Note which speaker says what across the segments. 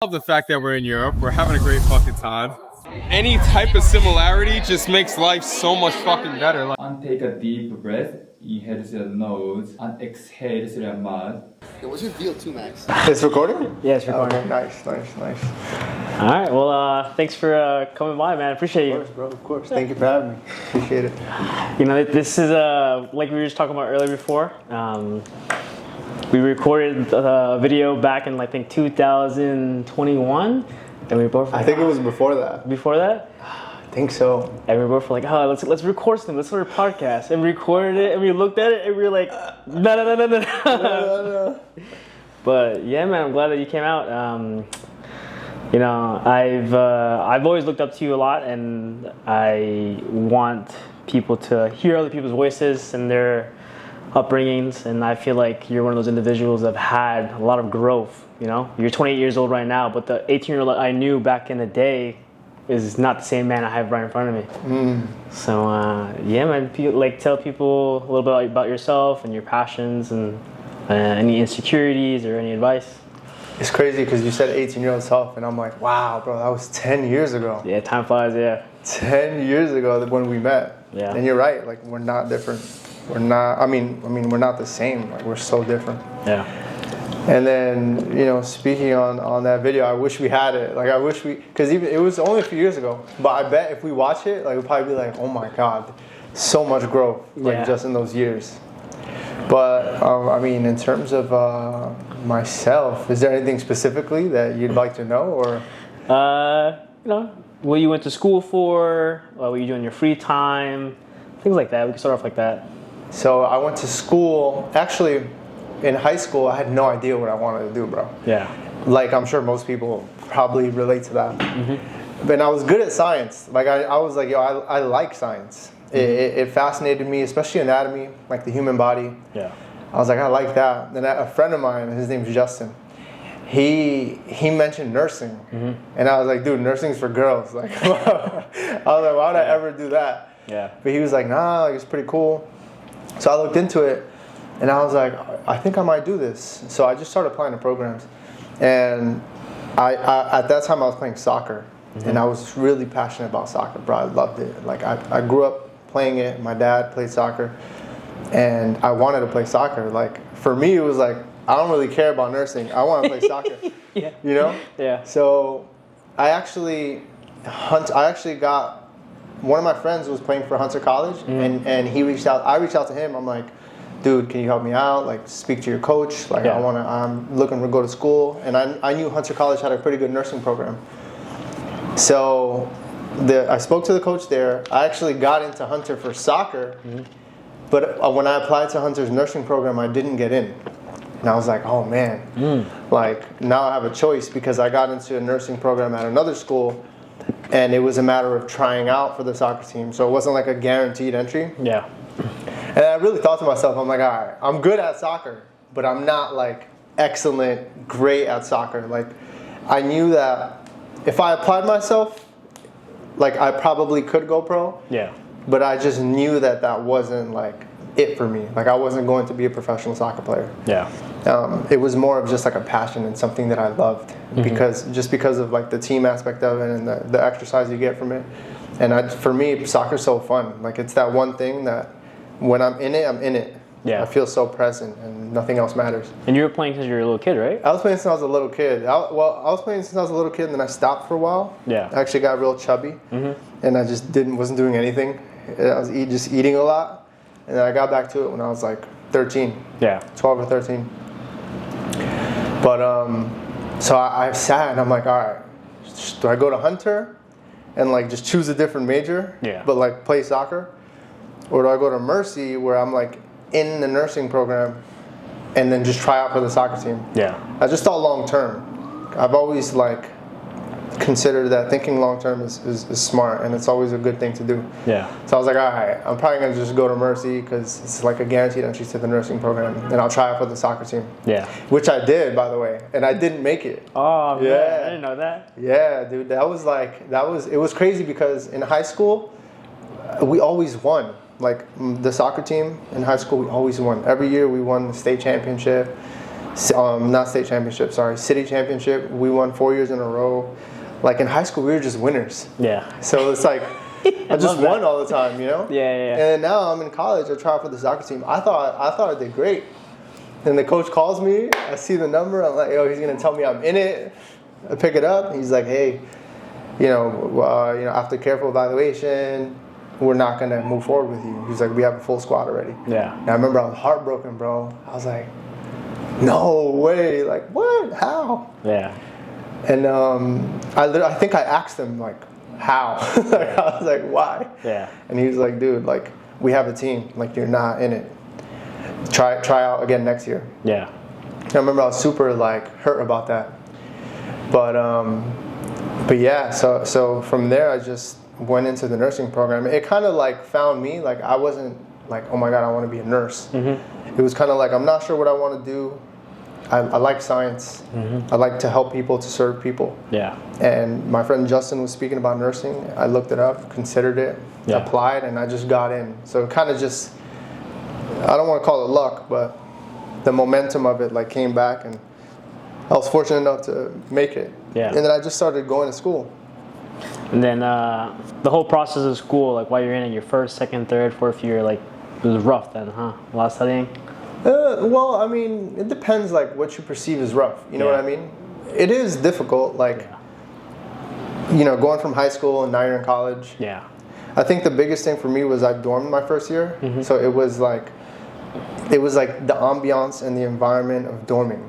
Speaker 1: Love the fact that we're in Europe. We're having a great fucking time. Any type of similarity just makes life so much fucking better. Like,
Speaker 2: And take a deep breath. Inhale through the nose and exhale through your mouth.
Speaker 3: What's your deal too, Max?
Speaker 4: It's recording?
Speaker 5: Yeah, it's recording.
Speaker 4: Okay, nice.
Speaker 5: All right. Well, thanks for coming by, man. Appreciate you.
Speaker 4: Of course, bro. Of course. Thank you for having me. Appreciate it.
Speaker 5: You know, this is like we were just talking about earlier before. We recorded a video back in I think 2021, and we were both.
Speaker 4: I think it was before that.
Speaker 5: Before that.
Speaker 4: I think so.
Speaker 5: And we were both like, oh, let's record something. Let's start a podcast. And we recorded it, and we looked at it, and we were like, no. But yeah, man, I'm glad that you came out. You know, I've always looked up to you a lot, and I want people to hear other people's voices and their upbringings. And I feel like you're one of those individuals that have had a lot of growth. You know, you're 28 years old right now, but the 18-year-old I knew back in the day is not the same man I have right in front of me. So yeah, man, tell people a little bit about yourself and your passions and any insecurities or any advice.
Speaker 4: It's crazy because you said 18-year-old self, and I'm like, wow, bro, that was 10 years ago.
Speaker 5: Yeah, time flies. Yeah.
Speaker 4: 10 years ago when we met.
Speaker 5: Yeah.
Speaker 4: And you're right. Like, we're not different. We're not. I mean, we're not the same. Like, we're so different.
Speaker 5: Yeah.
Speaker 4: And then, you know, speaking on that video, I wish we had it. Like, I wish because even it was only a few years ago. But I bet if we watch it, like, we'll probably be like, oh my God, so much growth, like, just in those years. But I mean, in terms of myself, is there anything specifically that you'd like to know, or?
Speaker 5: You know, what you went to school for, what you do in your free time, things like that. We can start off like that.
Speaker 4: So I went to school. Actually, in high school, I had no idea what I wanted to do, bro.
Speaker 5: Yeah.
Speaker 4: Like, I'm sure most people probably relate to that. Mm-hmm. But I was good at science. Like, I was like, yo, I like science. It fascinated me, especially anatomy, like the human body.
Speaker 5: Yeah.
Speaker 4: I was like, I like that. Then a friend of mine, his name's Justin, he mentioned nursing. Mm-hmm. And I was like, dude, nursing's for girls. Like, I was like, why would I ever do that?
Speaker 5: Yeah.
Speaker 4: But he was like, nah, like, it's pretty cool. So I looked into it, and I was like, I think I might do this. So I just started applying to programs. And I at that time, I was playing soccer. Mm-hmm. And I was really passionate about soccer, bro. I loved it. Like, I grew up playing it. My dad played soccer. And I wanted to play soccer. Like, for me, it was like, I don't really care about nursing. I want to play soccer.
Speaker 5: Yeah.
Speaker 4: You know?
Speaker 5: Yeah.
Speaker 4: So I actually got, one of my friends was playing for Hunter College, and he reached out. I reached out to him. I'm like, dude, can you help me out? Like, speak to your coach. Like, I'm looking to go to school. And I knew Hunter College had a pretty good nursing program. So I spoke to the coach there. I actually got into Hunter for soccer. Mm-hmm. But when I applied to Hunter's nursing program, I didn't get in. And I was like, oh man, like, now I have a choice, because I got into a nursing program at another school, and it was a matter of trying out for the soccer team. So it wasn't like a guaranteed entry.
Speaker 5: Yeah.
Speaker 4: And I really thought to myself, I'm like, all right, I'm good at soccer, but I'm not like excellent, great at soccer. Like, I knew that if I applied myself, like, I probably could go pro. Yeah. But I just knew that wasn't like it for me. Like, I wasn't going to be a professional soccer player. Yeah. It was more of just like a passion and something that I loved, because of like the team aspect of it and the exercise you get from it. And for me, soccer's so fun. Like, it's that one thing that when I'm in it. Yeah. I feel so present, and nothing else matters.
Speaker 5: And you were playing because you were a little kid, right?
Speaker 4: I was playing since I was a little kid. I was playing since I was a little kid, and then I stopped for a while. Yeah. I actually got real chubby, and I just wasn't doing anything. I was just eating a lot, and then I got back to it when I was like 13. Yeah. 12 or 13. But so I sat and I'm like, all right, do I go to Hunter and like just choose a different major, but like play soccer, or do I go to Mercy where I'm like in the nursing program and then just try out for the soccer team? Yeah. I just thought long term. I've always like considered that thinking long term is smart, and it's always a good thing to do. Yeah. So I was like, all right, I'm probably gonna just go to Mercy because it's like a guaranteed entry to the nursing program, and I'll try out for the soccer team. Yeah. Which I did, by the way, and I didn't make it.
Speaker 5: Oh man, I didn't know that.
Speaker 4: Yeah, dude, it was crazy because in high school we always won. Like, the soccer team in high school, we always won. Every year we won the state championship. Not state championship, sorry, city championship. We won 4 years in a row. Like in high school, we were just winners.
Speaker 5: Yeah.
Speaker 4: So it's like, I just won all the time, you know?
Speaker 5: Yeah.
Speaker 4: And now I'm in college, I try out for the soccer team. I thought I did great. Then the coach calls me, I see the number, I'm like, yo, he's gonna tell me I'm in it. I pick it up, he's like, hey, after careful evaluation, we're not gonna move forward with you. He's like, we have a full squad already.
Speaker 5: Yeah.
Speaker 4: And I remember I was heartbroken, bro. I was like, no way, like what, how?
Speaker 5: Yeah.
Speaker 4: And I think I asked him like, how? Like, I was like, why?
Speaker 5: Yeah.
Speaker 4: And he was like, dude, like we have a team, like you're not in it. Try out again next year.
Speaker 5: Yeah.
Speaker 4: I remember I was super like hurt about that. But yeah, so from there I just went into the nursing program. It kind of like found me. Like I wasn't like, oh my God, I want to be a nurse. It was kind of like, I'm not sure what I want to do. I like science. I like to help people, to serve people.
Speaker 5: Yeah.
Speaker 4: And my friend Justin was speaking about nursing. I looked it up, considered it, applied, and I just got in. So it kind of just, I don't want to call it luck, but the momentum of it like came back, and I was fortunate enough to make it.
Speaker 5: Yeah.
Speaker 4: And then I just started going to school.
Speaker 5: And then the whole process of school, like while you're in it, your first, second, third, fourth year, like it was rough then, huh? A lot of studying?
Speaker 4: Well, I mean, it depends like what you perceive as rough. You know what I mean? It is difficult, like, going from high school and now you're in college.
Speaker 5: Yeah.
Speaker 4: I think the biggest thing for me was I dormed my first year. So it was like the ambiance and the environment of dorming.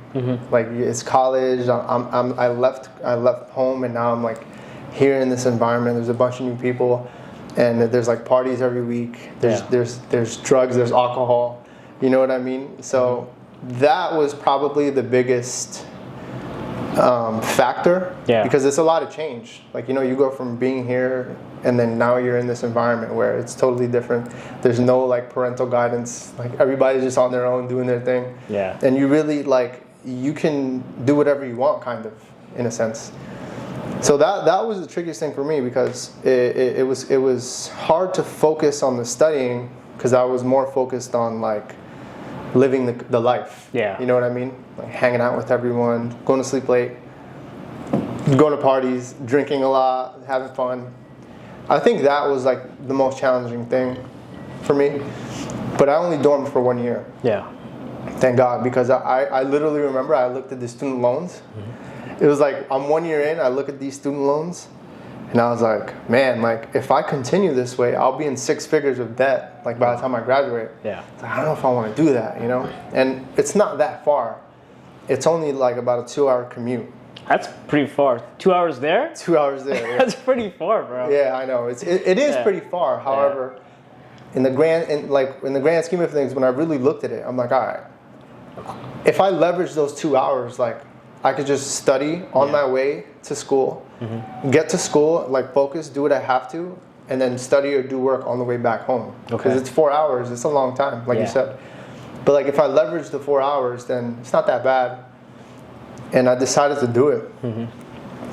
Speaker 4: Like it's college. I left home, and now I'm like here in this environment. There's a bunch of new people, and there's like parties every week. There's drugs. There's alcohol. You know what I mean? So that was probably the biggest factor. Yeah. Because it's a lot of change. Like you go from being here, and then now you're in this environment where it's totally different. There's no like parental guidance. Like everybody's just on their own doing their thing. Yeah. And you really like you can do whatever you want, kind of, in a sense. So that was the trickiest thing for me, because it was hard to focus on the studying, because I was more focused on like living the life. Yeah. You know what I mean? Like hanging out with everyone, going to sleep late, going to parties, drinking a lot, having fun. I think that was like the most challenging thing for me. But I only dormed for 1 year. Yeah. Thank God, because I literally remember I looked at the student loans. It was like, I'm 1 year in, I look at these student loans, and I was like, man, like if I continue this way, I'll be in 6 figures of debt, like by the time I graduate. Yeah. Like, I don't know if I want to do that, And it's not that far. It's only like about a 2-hour commute.
Speaker 5: That's pretty far. 2 hours there?
Speaker 4: 2 hours there. Yeah.
Speaker 5: That's pretty far, bro.
Speaker 4: Yeah, I know. It is pretty far. However, in the grand scheme of things, when I really looked at it, I'm like, all right, if I leverage those 2 hours, like I could just study on my way to school, get to school, like focus, do what I have to, and then study or do work on the way back home. Because it's 4 hours. It's a long time, like you said. But like if I leverage the 4 hours, then it's not that bad. And I decided to do it.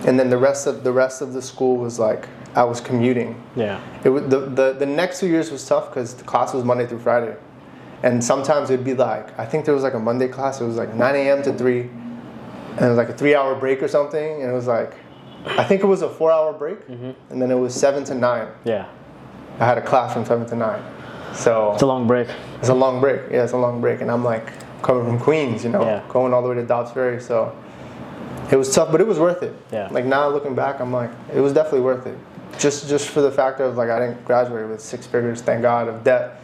Speaker 4: And then the rest of the school was like I was commuting. Yeah. It was the next 2 years was tough because the class was Monday through Friday, and sometimes it'd be like, I think there was like a Monday class. It was like 9 a.m. to 3, and it was like a 3-hour break or something. And it was like, I think it was a 4-hour break, and then it was 7 to 9. Yeah. I had a class from 7 to 9. So
Speaker 5: it's a long break.
Speaker 4: It's a long break. Yeah, it's a long break, and I'm like coming from Queens, going all the way to Dobbs Ferry. So it was tough, but it was worth it. Yeah. Like now looking back, I'm like, it was definitely worth it. Just for the fact of like I didn't graduate with 6 figures, thank God, of debt.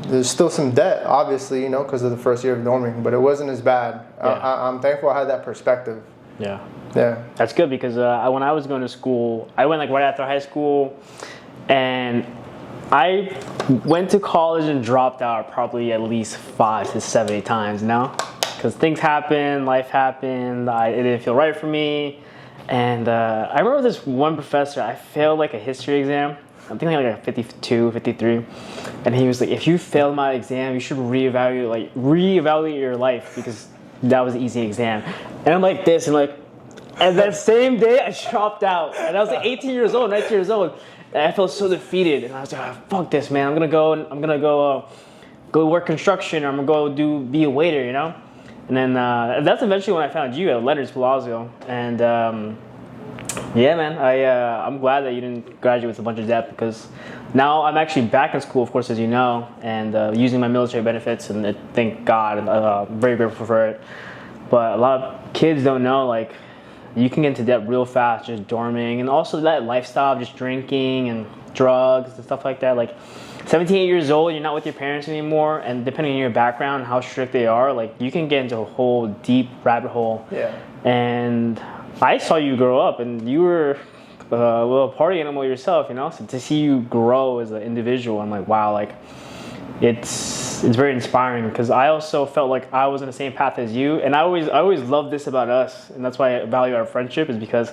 Speaker 4: There's still some debt, obviously, because of the first year of dorming, but it wasn't as bad. Yeah. I'm thankful I had that perspective. Yeah. Yeah.
Speaker 5: That's good, because when I was going to school, I went like right after high school, and I went to college and dropped out probably at least 5 to 7 times, because things happened, life happened, it didn't feel right for me. And I remember this one professor, I failed like a history exam. I'm thinking like a 52, 53. And he was like, if you failed my exam, you should reevaluate your life, because that was an easy exam. And I'm like this, and that same day I dropped out. And I was like 18 years old, 19 years old. And I felt so defeated. And I was like, fuck this, man. I'm gonna go work construction, or I'm gonna go be a waiter, And And then that's eventually when I found you at Leonard's Palazzo. And yeah, man, I'm glad that you didn't graduate with a bunch of debt, because now I'm actually back in school, of course, as you know, and using my military benefits, and thank God, I'm very grateful for it. But a lot of kids don't know, like, you can get into debt real fast just dorming, and also that lifestyle of just drinking and drugs and stuff like that. Like 17, 8 years old, you're not with your parents anymore, and depending on your background, how strict they are, like you can get into a whole deep rabbit hole.
Speaker 4: Yeah.
Speaker 5: And I saw you grow up, and you were a little party animal yourself, you know. So to see you grow as an individual, I'm like, wow, like it's very inspiring, because I also felt like I was in the same path as you, and I always loved this about us, and that's why I value our friendship, is because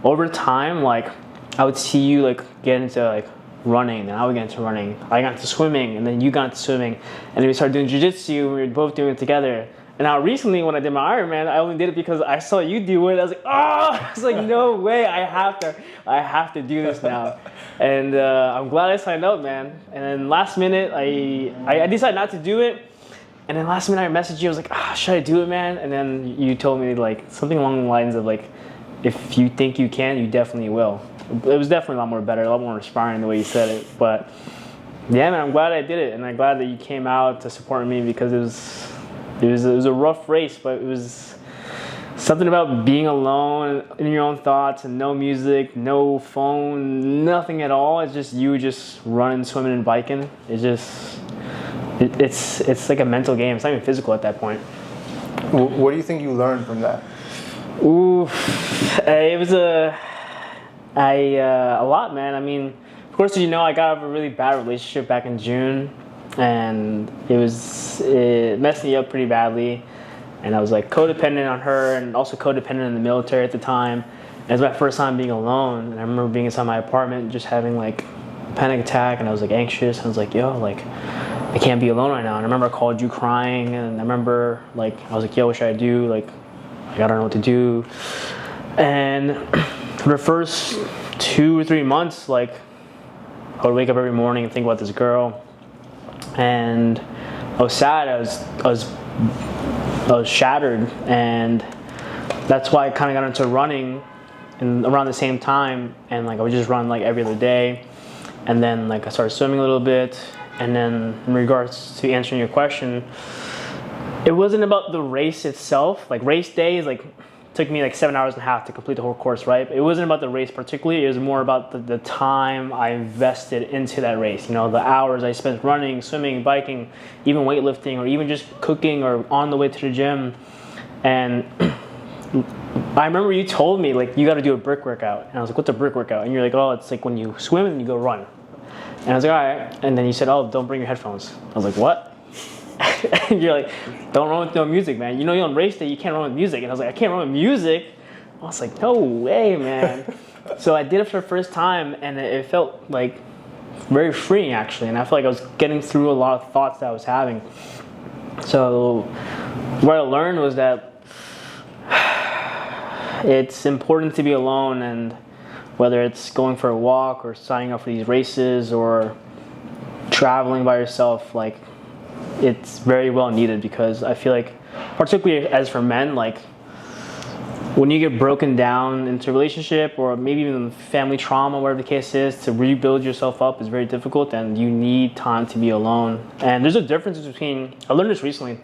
Speaker 5: over time, like I would see you like get into like running, and I would get into running. I got into swimming, and then you got into swimming, and then we started doing jiu-jitsu, and we were both doing it together. And now recently when I did my Ironman, I only did it because I saw you do it. I was like, oh, I was like, no way, I have to do this now. And I'm glad I signed up, man. And then last minute, I decided not to do it. And then last minute I messaged you, I was like, should I do it, man? And then you told me like something along the lines of like, if you think you can, you definitely will. It was definitely a lot more better, a lot more inspiring the way you said it. But yeah, man, I'm glad I did it. And I'm glad that you came out to support me, because it was a rough race, but it was something about being alone in your own thoughts, and no music, no phone, nothing at all. It's just you just running, swimming, and biking. It's like a mental game. It's not even physical at that point.
Speaker 4: What do you think you learned from that?
Speaker 5: Ooh, it was a lot, man. I mean, of course, as you know, I got out of a really bad relationship back in June, and it messed me up pretty badly. And I was like codependent on her, and also codependent in the military at the time. And it was my first time being alone, and I remember being inside my apartment just having like a panic attack, and I was like anxious, and I was like, yo, like I can't be alone right now. And I remember I called you crying, and I remember like I was like, yo, what should I do? Like I don't know what to do. And for the first 2 or 3 months, like I would wake up every morning and think about this girl, and I was sad. I was shattered, and that's why I kind of got into running around the same time. And like I would just run like every other day, and then like I started swimming a little bit. And then in regards to answering your question, it wasn't about the race itself. Like race days, like took me like 7.5 hours to complete the whole course, right? It wasn't about the race particularly. It was more about the time I invested into that race. You know, the hours I spent running, swimming, biking, even weightlifting, or even just cooking or on the way to the gym. And I remember you told me like, you got to do a brick workout. And I was like, what's a brick workout? And you're like, oh, it's like when you swim and you go run. And I was like, all right. And then you said, oh, don't bring your headphones. I was like, what? And you're like, don't run with no music, man. You know, you're on race day, you can't run with music. And I was like, I can't run with music? I was like, no way, man. So I did it for the first time, and it felt like very freeing, actually. And I felt like I was getting through a lot of thoughts that I was having. So what I learned was that it's important to be alone, and whether it's going for a walk or signing up for these races or traveling by yourself, like it's very well needed, because I feel like, particularly as for men, like when you get broken down into a relationship or maybe even family trauma, whatever the case is, to rebuild yourself up is very difficult, and you need time to be alone. And there's a difference between, I learned this recently,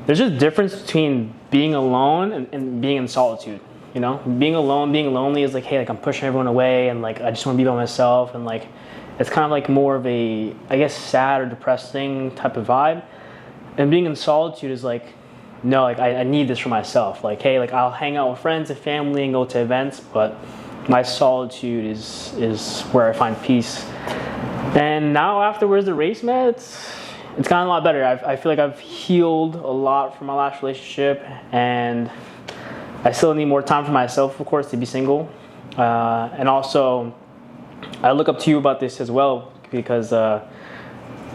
Speaker 5: there's a difference between being alone and being in solitude. You know, being alone, being lonely is like, hey, like I'm pushing everyone away, and like I just want to be by myself, and like it's kind of like more of a, I guess, sad or depressing type of vibe. And being in solitude is like, no, like I need this for myself. Like, hey, like I'll hang out with friends and family and go to events, but my solitude is where I find peace. And now afterwards, the race, man, it's gotten a lot better. I feel like I've healed a lot from my last relationship, and I still need more time for myself, of course, to be single. And also, I look up to you about this as well, because I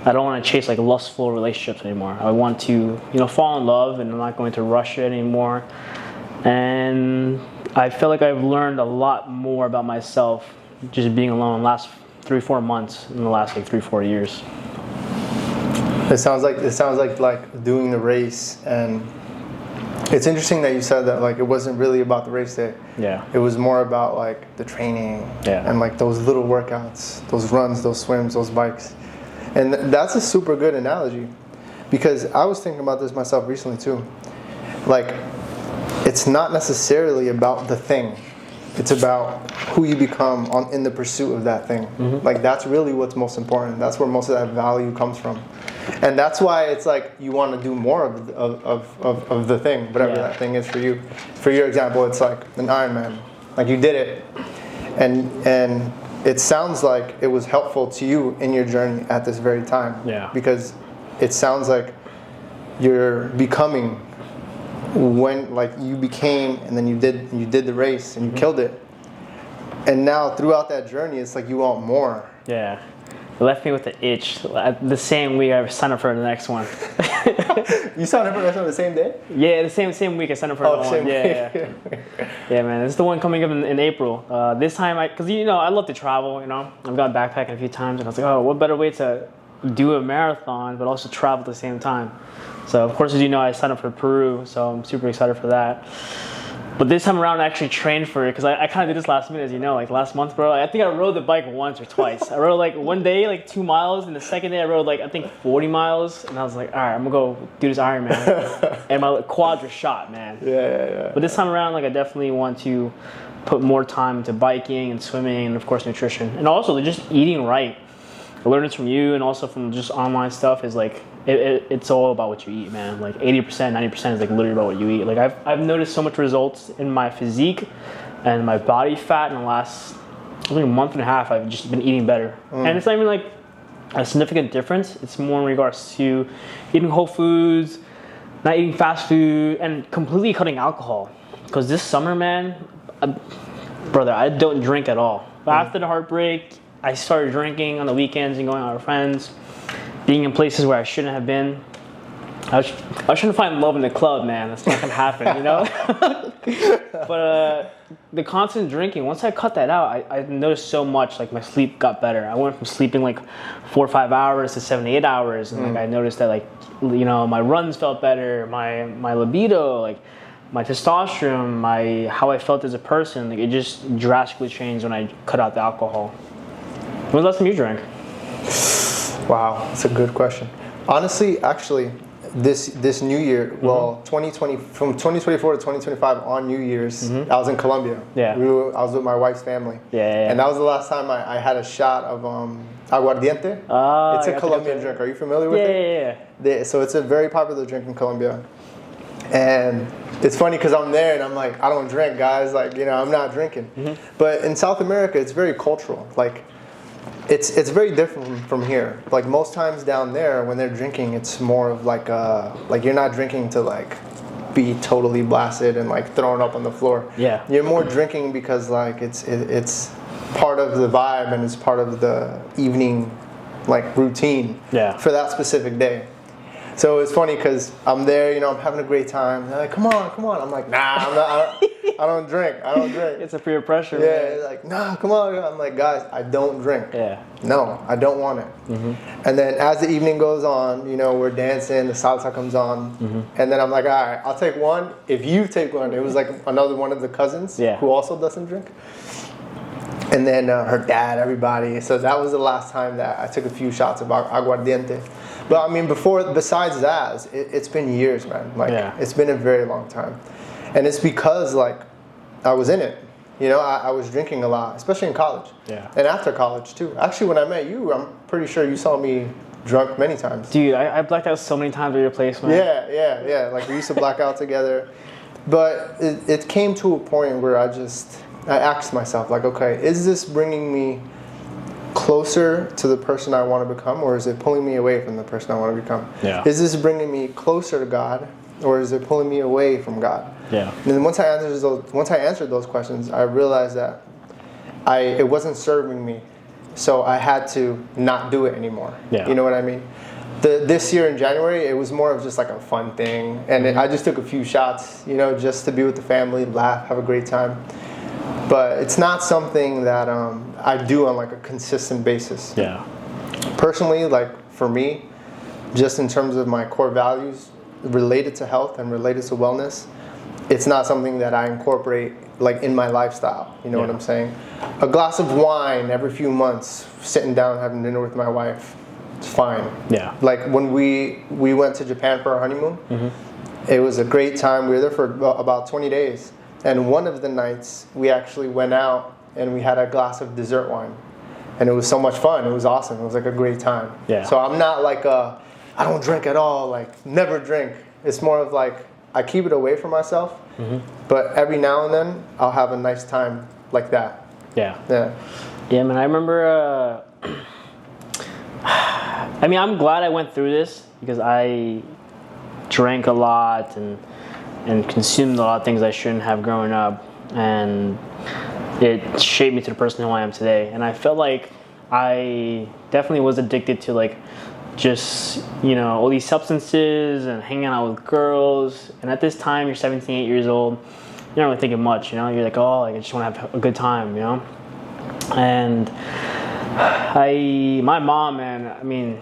Speaker 5: don't want to chase like lustful relationships anymore. I want to, fall in love, and I'm not going to rush it anymore. And I feel like I've learned a lot more about myself just being alone the last 3-4 months in the last like 3-4 years.
Speaker 4: It sounds like doing the race and It's interesting that you said that like it wasn't really about the race day.
Speaker 5: Yeah.
Speaker 4: It was more about like the training and like those little workouts, those runs, those swims, those bikes. And that's a super good analogy because I was thinking about this myself recently too. Like it's not necessarily about the thing. It's about who you become in the pursuit of that thing. Like that's really what's most important. That's where most of that value comes from. And that's why it's like you want to do more of the thing, whatever that thing is for you. For your example, it's like an Ironman. Like you did it, and it sounds like it was helpful to you in your journey at this very time.
Speaker 5: Yeah.
Speaker 4: Because it sounds like you're becoming when like you became, and then you did the race and you killed it. And now throughout that journey, it's like you want more.
Speaker 5: Yeah. It left me with the itch. The same week I signed up for the next one.
Speaker 4: You signed up for the next one the same day?
Speaker 5: Yeah, the same week I signed up for the one. Yeah. Yeah, man. It's the one coming up in April. This time, because I love to travel. I've gone backpacking a few times, and I was like, oh, what better way to do a marathon, but also travel at the same time. So of course, as you know, I signed up for Peru, so I'm super excited for that. But this time around, I actually trained for it because I kind of did this last minute, as you know, like last month, bro. I think I rode the bike once or twice. I rode like one day, like 2 miles, and the second day I rode like I think 40 miles, and I was like, all right, I'm gonna go do this Ironman, and my quads are shot, man.
Speaker 4: Yeah.
Speaker 5: But this time around, like I definitely want to put more time into biking and swimming, and of course nutrition, and also just eating right. I learned this from you, and also from just online stuff. Is like it's all about what you eat, man. Like 80%, 90% is like literally about what you eat. Like I've noticed so much results in my physique and my body fat in the last I think a month and a half. I've just been eating better, and it's not even like a significant difference. It's more in regards to eating whole foods, not eating fast food, and completely cutting alcohol. Because this summer, man, brother, I don't drink at all. But after the heartbreak, I started drinking on the weekends and going out with friends, being in places where I shouldn't have been. I was trying to find love in the club, man. That's not gonna happen, But the constant drinking, once I cut that out, I noticed so much. Like my sleep got better. I went from sleeping like 4 or 5 hours to 7 to 8 hours, and like I noticed that like my runs felt better, my libido, like my testosterone, how I felt as a person. Like it just drastically changed when I cut out the alcohol. When was the last time you drank?
Speaker 4: Wow, that's a good question. Honestly, actually, this New Year, well, 2020 from 2024 to 2025 on New Year's, I was in Colombia.
Speaker 5: Yeah.
Speaker 4: I was with my wife's family.
Speaker 5: Yeah.
Speaker 4: And that was the last time I had a shot of aguardiente. It's a Colombian drink. Are you familiar with it? Yeah. So it's a very popular drink in Colombia. And it's funny because I'm there and I'm like, I don't drink, guys. Like, I'm not drinking. But in South America, it's very cultural. Like, it's very different from here. Like most times down there, when they're drinking, it's more of like you're not drinking to like be totally blasted and like thrown up on the floor.
Speaker 5: Yeah.
Speaker 4: You're more drinking because like it's part of the vibe and it's part of the evening like routine for that specific day. So it's funny because I'm there, I'm having a great time. They're like, come on. I'm like, nah, I don't drink.
Speaker 5: It's a peer pressure.
Speaker 4: Yeah, they're like, nah, come on. I'm like, guys, I don't drink.
Speaker 5: Yeah.
Speaker 4: No, I don't want it. And then as the evening goes on, we're dancing, the salsa comes on. And then I'm like, all right, I'll take one. If you take one, it was like another one of the cousins who also doesn't drink. And then her dad, everybody. So that was the last time that I took a few shots of aguardiente. But I mean, besides that, it's been years, man. Like, it's been a very long time. And it's because, like, I was in it. I was drinking a lot, especially in college. Yeah. And after college, too. Actually, when I met you, I'm pretty sure you saw me drunk many times.
Speaker 5: Dude, I blacked out so many times at your place, man.
Speaker 4: Yeah. Like, we used to black out together. But it came to a point where I asked myself, like, okay, is this bringing me closer to the person I want to become, or is it pulling me away from the person I want to become?
Speaker 5: Yeah.
Speaker 4: Is this bringing me closer to God, or is it pulling me away from God? Yeah. And then once I answered those questions, I realized that it wasn't serving me, so I had to not do it anymore. Yeah. You know what I mean? This year in January, it was more of just like a fun thing, and I just took a few shots, just to be with the family, laugh, have a great time. But it's not something that I do on like a consistent basis. Yeah. Personally, like for me, just in terms of my core values related to health and related to wellness, it's not something that I incorporate like in my lifestyle. You know what I'm saying? A glass of wine every few months, sitting down having dinner with my wife, it's fine.
Speaker 5: Yeah.
Speaker 4: Like when we went to Japan for our honeymoon, it was a great time. We were there for about 20 days. And one of the nights, we actually went out and we had a glass of dessert wine. And it was so much fun. It was awesome. It was like a great time.
Speaker 5: Yeah.
Speaker 4: So I'm not like I don't drink at all, like never drink. It's more of like, I keep it away from myself. But every now and then, I'll have a nice time like that.
Speaker 5: Yeah.
Speaker 4: Yeah.
Speaker 5: Yeah, man, I remember, I mean, I'm glad I went through this because I drank a lot and consumed a lot of things I shouldn't have growing up. And it shaped me to the person who I am today. And I felt like I definitely was addicted to like just, you know, all these substances and hanging out with girls. And at this time, you're 17, 8 years old. You're not really thinking much, you know? You're like, oh, like, I just want to have a good time, you know? And my mom, man, I mean,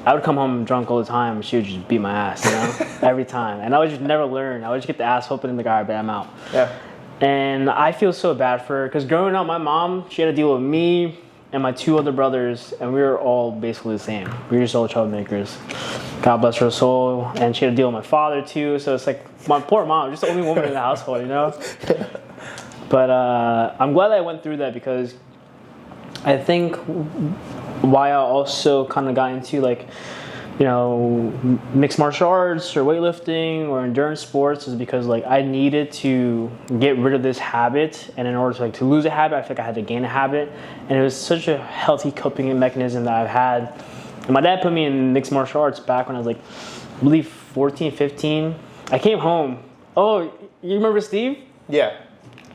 Speaker 5: I would come home drunk all the time. She would just beat my ass, you know? Every time. And I would just never learn. I would just get the ass whooping in the garbage, I'm out.
Speaker 4: Yeah.
Speaker 5: And I feel so bad for her because growing up, my mom, she had to deal with me and my two other brothers, and we were all basically the same. We were just all troublemakers. God bless her soul. And she had to deal with my father too. So it's like my poor mom, just the only woman in the household, you know? But I'm glad I went through that because I think why I also kind of got into like, you know, mixed martial arts or weightlifting or endurance sports is because like I needed to get rid of this habit, and in order to lose a habit, I feel like I had to gain a habit, and it was such a healthy coping mechanism that I've had. And my dad put me in mixed martial arts back when I was like, I believe 14, 15. I came home. Oh, you remember Steve?
Speaker 4: Yeah.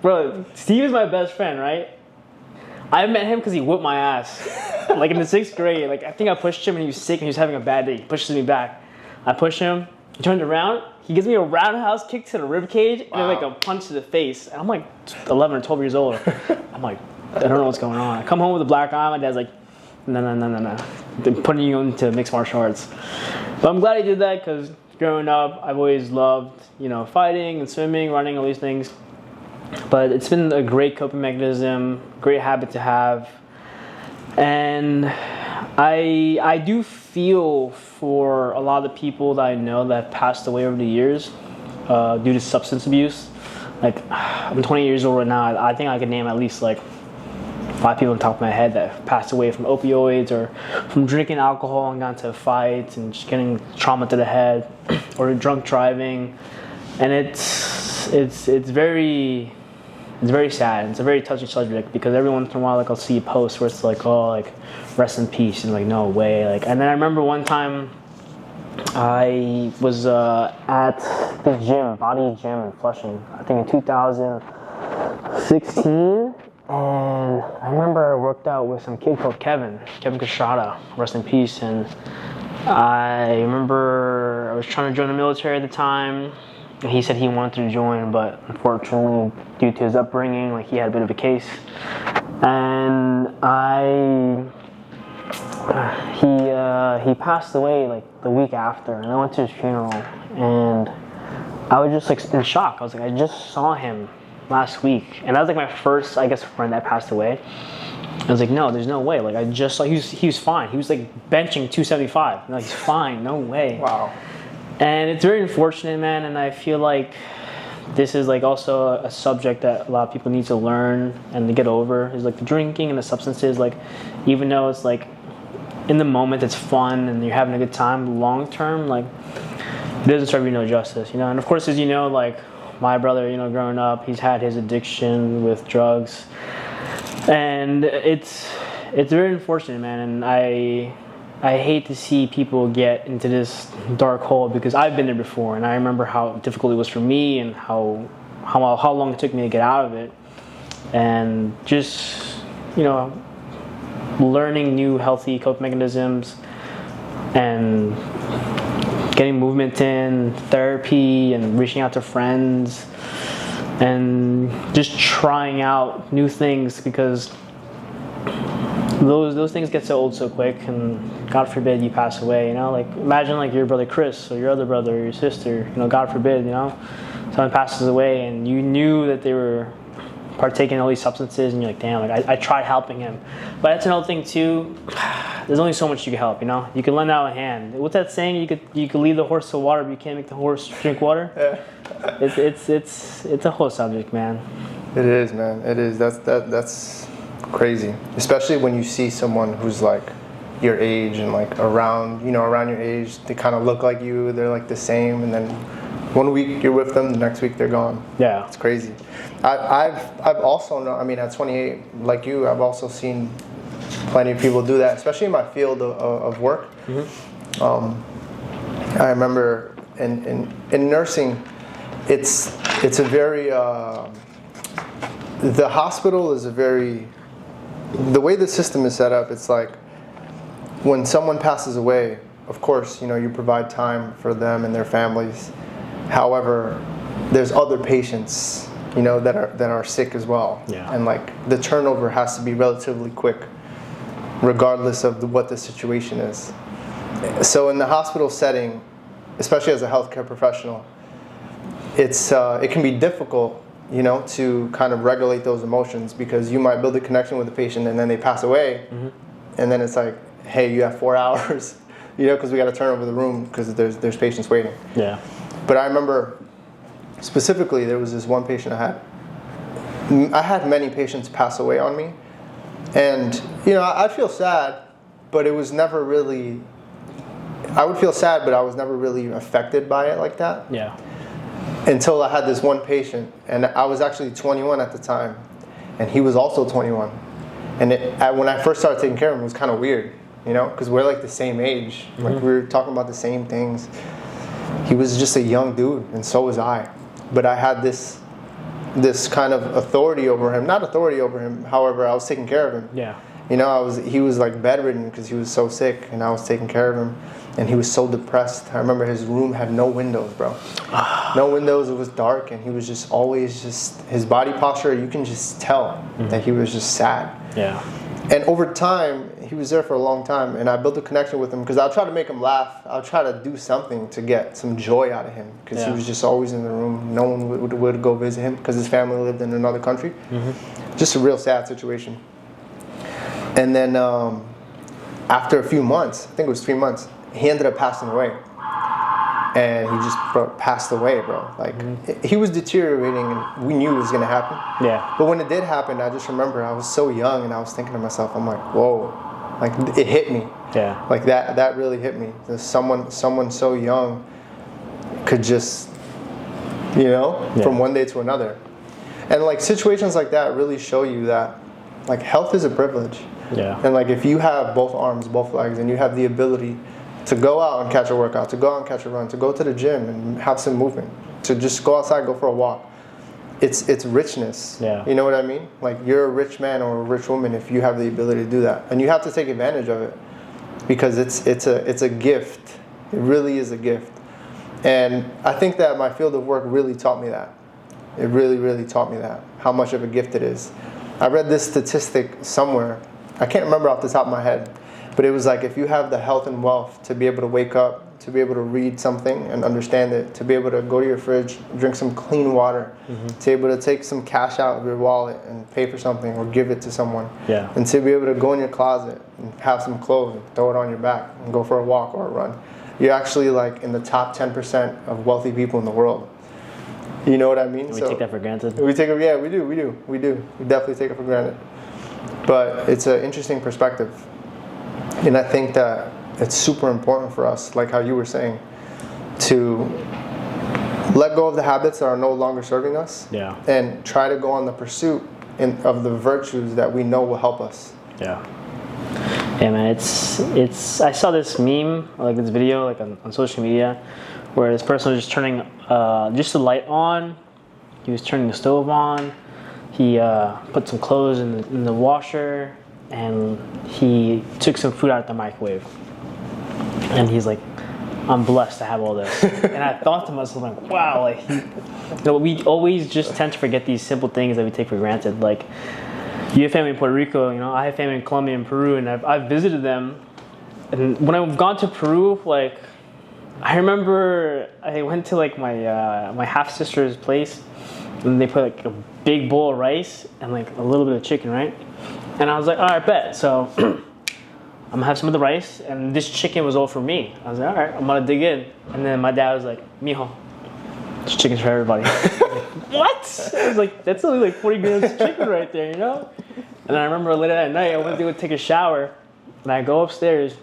Speaker 5: Bro, Steve is my best friend, right? I met him because he whooped my ass. Like in the 6th grade, like I think I pushed him and he was sick and he was having a bad day. He pushes me back. I push him, he turned around, he gives me a roundhouse kick to the rib cage and then like a punch to the face. And I'm like 11 or 12 years old. I'm like, I don't know what's going on. I come home with a black eye, my dad's like, no. They're putting you into mixed martial arts. But I'm glad he did that because growing up, I've always loved, you know, fighting and swimming, running, all these things. But it's been a great coping mechanism, great habit to have. And I do feel for a lot of the people that I know that have passed away over the years due to substance abuse. Like, I'm 20 years old right now. I think I could name at least like 5 people on top of my head that have passed away from opioids or from drinking alcohol and got into fights and just getting trauma to the head or drunk driving. And it's very sad. It's a very touching subject because every once in a while, like I'll see a post where it's like, oh, like rest in peace, and like no way. Like, and then I remember one time I was at the gym, Body Gym in Flushing, I think in 2016, and I remember I worked out with some kid called Kevin Castrata, rest in peace. And I remember I was trying to join the military at the time. He said he wanted to join, but unfortunately, due to his upbringing, like he had a bit of a case. And he passed away like the week after, and I went to his funeral, and I was just like in shock. I was like, I just saw him last week, and that was like my first, I guess, friend that passed away. I was like, no, there's no way. Like I just saw, he was fine. He was like benching 275. No, he's fine. No way.
Speaker 4: Wow.
Speaker 5: And it's very unfortunate, man, and I feel like this is like also a subject that a lot of people need to learn and to get over, is like the drinking and the substances. Like, even though it's like in the moment it's fun and you're having a good time, long term, like it doesn't serve you no justice, you know. And of course, as you know, like my brother, you know, growing up, he's had his addiction with drugs, and it's very unfortunate, man. And I hate to see people get into this dark hole because I've been there before, and I remember how difficult it was for me and how long it took me to get out of it. And just, you know, learning new healthy coping mechanisms and getting movement in, therapy, and reaching out to friends and just trying out new things, because those things get so old so quick, and God forbid you pass away, you know. Like imagine like your brother Chris or your other brother or your sister, you know, God forbid, you know, someone passes away and you knew that they were partaking in all these substances, and you're like, damn, like I tried helping him. But that's another thing too. There's only so much you can help, you know. You can lend out a hand. What's that saying? You could lead the horse to water, but you can't make the horse drink water.
Speaker 4: Yeah.
Speaker 5: It's a whole subject, man.
Speaker 4: It is, man. It is. That's crazy. Especially when you see someone who's like your age and like around your age. They kind of look like you. They're like the same, and then one week you're with them, the next week they're gone.
Speaker 5: Yeah,
Speaker 4: it's crazy. I've also known. I mean, at 28, like you, I've also seen plenty of people do that, especially in my field of work. I remember in nursing, it's a very the hospital is a very, the way the system is set up, it's like when someone passes away, of course, you provide time for them and their families. However, there's other patients, that are sick as well.
Speaker 5: Yeah.
Speaker 4: And like the turnover has to be relatively quick, regardless of what the situation is. So in the hospital setting, especially as a healthcare professional, it can be difficult, to kind of regulate those emotions, because you might build a connection with the patient and then they pass away, and then it's like, hey, you have 4 hours, because we got to turn over the room because there's patients waiting.
Speaker 5: Yeah.
Speaker 4: But I remember specifically there was this one patient I had many patients pass away on me, and I'd feel sad, but it was never really. I would feel sad, but I was never really affected by it like that.
Speaker 5: Yeah.
Speaker 4: Until I had this one patient, and I was actually 21 at the time, and he was also 21. And when I first started taking care of him, it was kind of weird, because we're like the same age. Like we were talking about the same things. He was just a young dude, and so was I. But I had this kind of authority over him. Not authority over him, however, I was taking care of him.
Speaker 5: Yeah.
Speaker 4: He was like bedridden because he was so sick, and I was taking care of him. And he was so depressed. I remember his room had no windows, bro. No windows, it was dark, and he was just always his body posture, you can just tell that he was just sad.
Speaker 5: Yeah.
Speaker 4: And over time, he was there for a long time, and I built a connection with him because I'll try to make him laugh. I'll try to do something to get some joy out of him, because he was just always in the room. No one would go visit him because his family lived in another country. Just a real sad situation. And then after a few months, I think it was 3 months, he ended up passing away. And he just passed away, bro. Like, he was deteriorating, and we knew it was going to happen. Yeah. But when it did happen, I just remember I was so young, and I was thinking to myself, I'm like, whoa. Like, it hit me. Yeah. Like, that really hit me. Someone so young could just, from one day to another. And, like, situations like that really show you that, like, health is a privilege. Yeah. And, like, if you have both arms, both legs, and you have the ability to go out and catch a workout, to go out and catch a run, to go to the gym and have some movement, to just go outside, go for a walk. It's richness. Yeah. You know what I mean? Like, you're a rich man or a rich woman if you have the ability to do that. And you have to take advantage of it, because it's a gift. It really is a gift. And I think that my field of work really taught me that. It really, really taught me that, how much of a gift it is. I read this statistic somewhere. I can't remember off the top of my head. But it was like, if you have the health and wealth to be able to wake up, to be able to read something and understand it, to be able to go to your fridge, drink some clean water, to be able to take some cash out of your wallet and pay for something or give it to someone, and to be able to go in your closet and have some clothes and throw it on your back and go for a walk or a run, you're actually like in the top 10% of wealthy people in the world. You know what I mean?
Speaker 5: We take that for granted.
Speaker 4: We take it, yeah, we do. We definitely take it for granted. But it's an interesting perspective. And I think that it's super important for us, like how you were saying, to let go of the habits that are no longer serving us, and try to go on the pursuit of the virtues that we know will help us. Yeah.
Speaker 5: Yeah, man. It's. I saw this meme, like this video, like on social media, where this person was just turning just the light on. He was turning the stove on. He put some clothes in the washer. And he took some food out of the microwave. And he's like, I'm blessed to have all this. And I thought to myself, like, wow, like, we always just tend to forget these simple things that we take for granted. Like, you have family in Puerto Rico, I have family in Colombia and Peru, and I've visited them. And when I've gone to Peru, like, I remember I went to like my half sister's place, and they put like a big bowl of rice and like a little bit of chicken, right? And I was like, all right, bet. So I'm gonna have some of the rice, and this chicken was all for me. I was like, all right, I'm gonna dig in. And then my dad was like, mijo, this chicken's for everybody. I was like, what? I was like, that's only like 40 grams of chicken right there, you know? And I remember later that night, I went to go take a shower, and I go upstairs,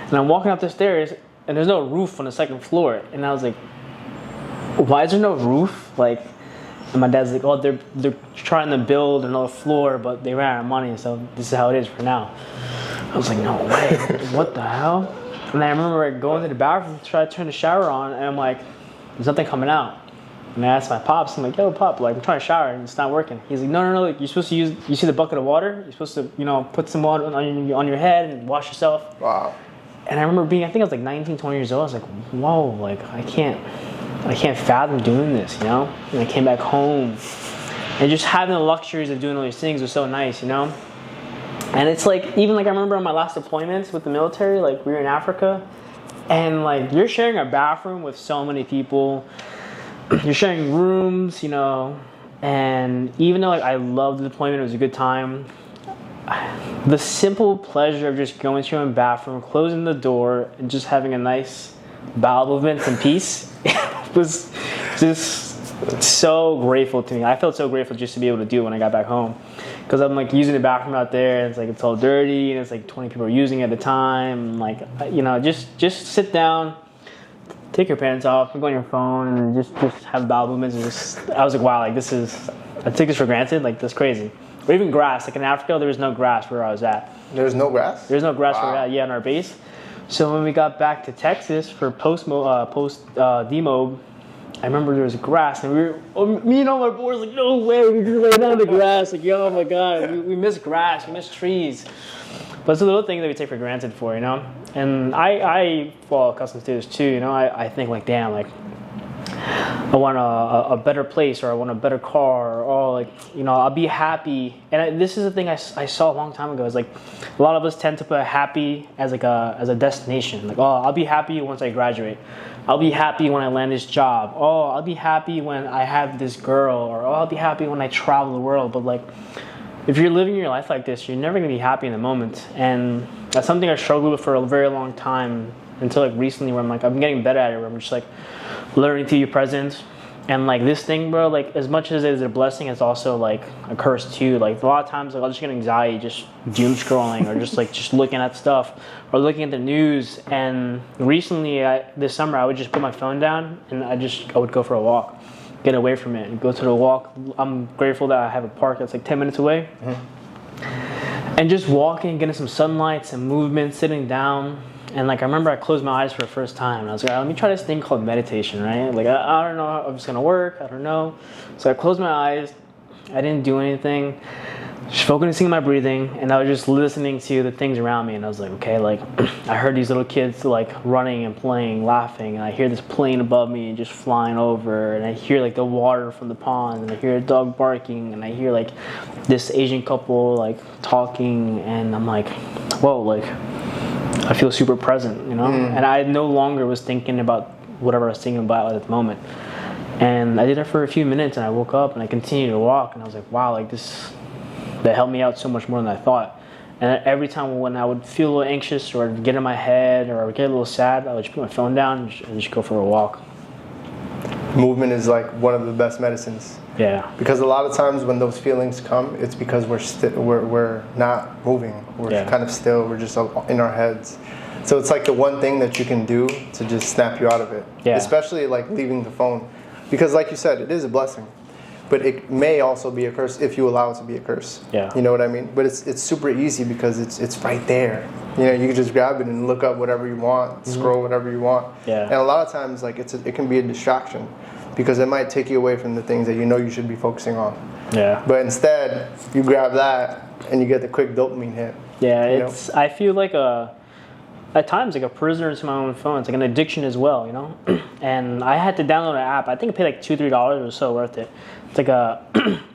Speaker 5: and I'm walking up the stairs, and there's no roof on the second floor. And I was like, why is there no roof? Like, and my dad's like, oh, they're trying to build another floor, but they ran out of money, so this is how it is for now. I was like, no way, what the hell? And I remember going to the bathroom to try to turn the shower on, and I'm like, there's nothing coming out. And I asked my pops, I'm like, yo, pop, like I'm trying to shower and it's not working. He's like, no, like, you're supposed to use, you see the bucket of water? You're supposed to, you know, put some water on your head and wash yourself.
Speaker 4: Wow.
Speaker 5: And I remember being, I think I was like 19, 20 years old. I was like, whoa, like I can't fathom doing this, you know? And I came back home, and just having the luxuries of doing all these things was so nice, you know? And it's like, even like I remember on my last deployments with the military, like we were in Africa, and like you're sharing a bathroom with so many people. You're sharing rooms, you know, and even though like I loved the deployment, it was a good time, the simple pleasure of just going to your own bathroom, closing the door, and just having a nice bowel movement and peace was just so grateful to me. I felt so grateful just to be able to do it when I got back home, because I'm like using the bathroom out there, and it's like it's all dirty, and it's like 20 people are using it at a time, and like, you know, just sit down, take your pants off, go on your phone, and just have bowel movements. And just, I was like, wow, like this is, I take this for granted, like that's crazy. Or even grass, like in Africa, there was no grass where I was at.
Speaker 4: There's no grass?
Speaker 5: There's no grass
Speaker 4: Wow.
Speaker 5: where we're at, yeah, on our base. So when we got back to Texas for post demob, I remember there was grass, and me and all my boys like, no way, we just lay down the grass, like, yo, oh my god, we miss grass, we miss trees. But it's a little thing that we take for granted for, you know? And I fall accustomed to this too, you know? I think like, damn, like, I want a better place, or I want a better car, or like, you know, I'll be happy. And this is the thing I saw a long time ago, is like, a lot of us tend to put happy as like as a destination. Like, oh, I'll be happy once I graduate. I'll be happy when I land this job. Oh, I'll be happy when I have this girl, or oh, I'll be happy when I travel the world. But like, if you're living your life like this, you're never gonna be happy in the moment. And that's something I struggled with for a very long time, until like recently, where I'm like, I'm getting better at it, where I'm just like learning to be present. And like this thing, bro, like as much as it is a blessing, it's also like a curse too. Like a lot of times, like I'll just get anxiety just doom scrolling, or just looking at stuff, or looking at the news. And recently, this summer, I would just put my phone down, and I would go for a walk, get away from it, and go to the walk. I'm grateful that I have a park that's like 10 minutes away. Mm-hmm. And just walking, getting some sunlight, some movement, sitting down. And like I remember I closed my eyes for the first time, and I was like, let me try this thing called meditation, right? Like I don't know how it's gonna work, I don't know. So I closed my eyes, I didn't do anything, just focusing on my breathing, and I was just listening to the things around me. And I was like, okay, like I heard these little kids like running and playing, laughing, and I hear this plane above me just flying over, and I hear like the water from the pond, and I hear a dog barking, and I hear like this Asian couple like talking, and I'm like, whoa, like I feel super present, you know? And I no longer was thinking about whatever I was thinking about at the moment. And I did that for a few minutes, and I woke up and I continued to walk, and I was like, wow, like that helped me out so much more than I thought. And every time when I would feel a little anxious, or I'd get in my head, or I would get a little sad, I would just put my phone down and just go for a walk.
Speaker 4: Movement is like one of the best medicines.
Speaker 5: Yeah.
Speaker 4: Because a lot of times when those feelings come, it's because we're not moving. We're kind of still. We're just in our heads. So it's like the one thing that you can do to just snap you out of it.
Speaker 5: Yeah.
Speaker 4: Especially like leaving the phone, because like you said, it is a blessing, but it may also be a curse if you allow it to be a curse.
Speaker 5: Yeah.
Speaker 4: You know what I mean? But it's super easy because it's right there. You know, you can just grab it and look up whatever you want, scroll whatever you want.
Speaker 5: Yeah.
Speaker 4: And a lot of times, like it can be a distraction, because it might take you away from the things that you know you should be focusing on.
Speaker 5: Yeah.
Speaker 4: But instead, you grab that and you get the quick dopamine hit.
Speaker 5: Yeah, I feel like at times like a prisoner to my own phone. It's like an addiction as well, you know? And I had to download an app. I think I paid like $2-3. It was so worth it. It's like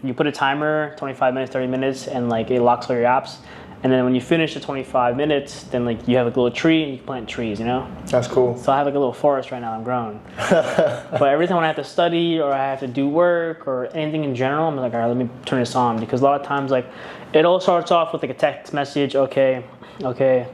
Speaker 5: you put a timer, 25 minutes, 30 minutes, and like it locks all your apps. And then when you finish the 25 minutes, then like you have like a little tree and you can plant trees, you know?
Speaker 4: That's cool.
Speaker 5: So I have like a little forest right now I'm growing. But every time when I have to study or I have to do work or anything in general, I'm like, all right, let me turn this on. Because a lot of times like it all starts off with like a text message, okay,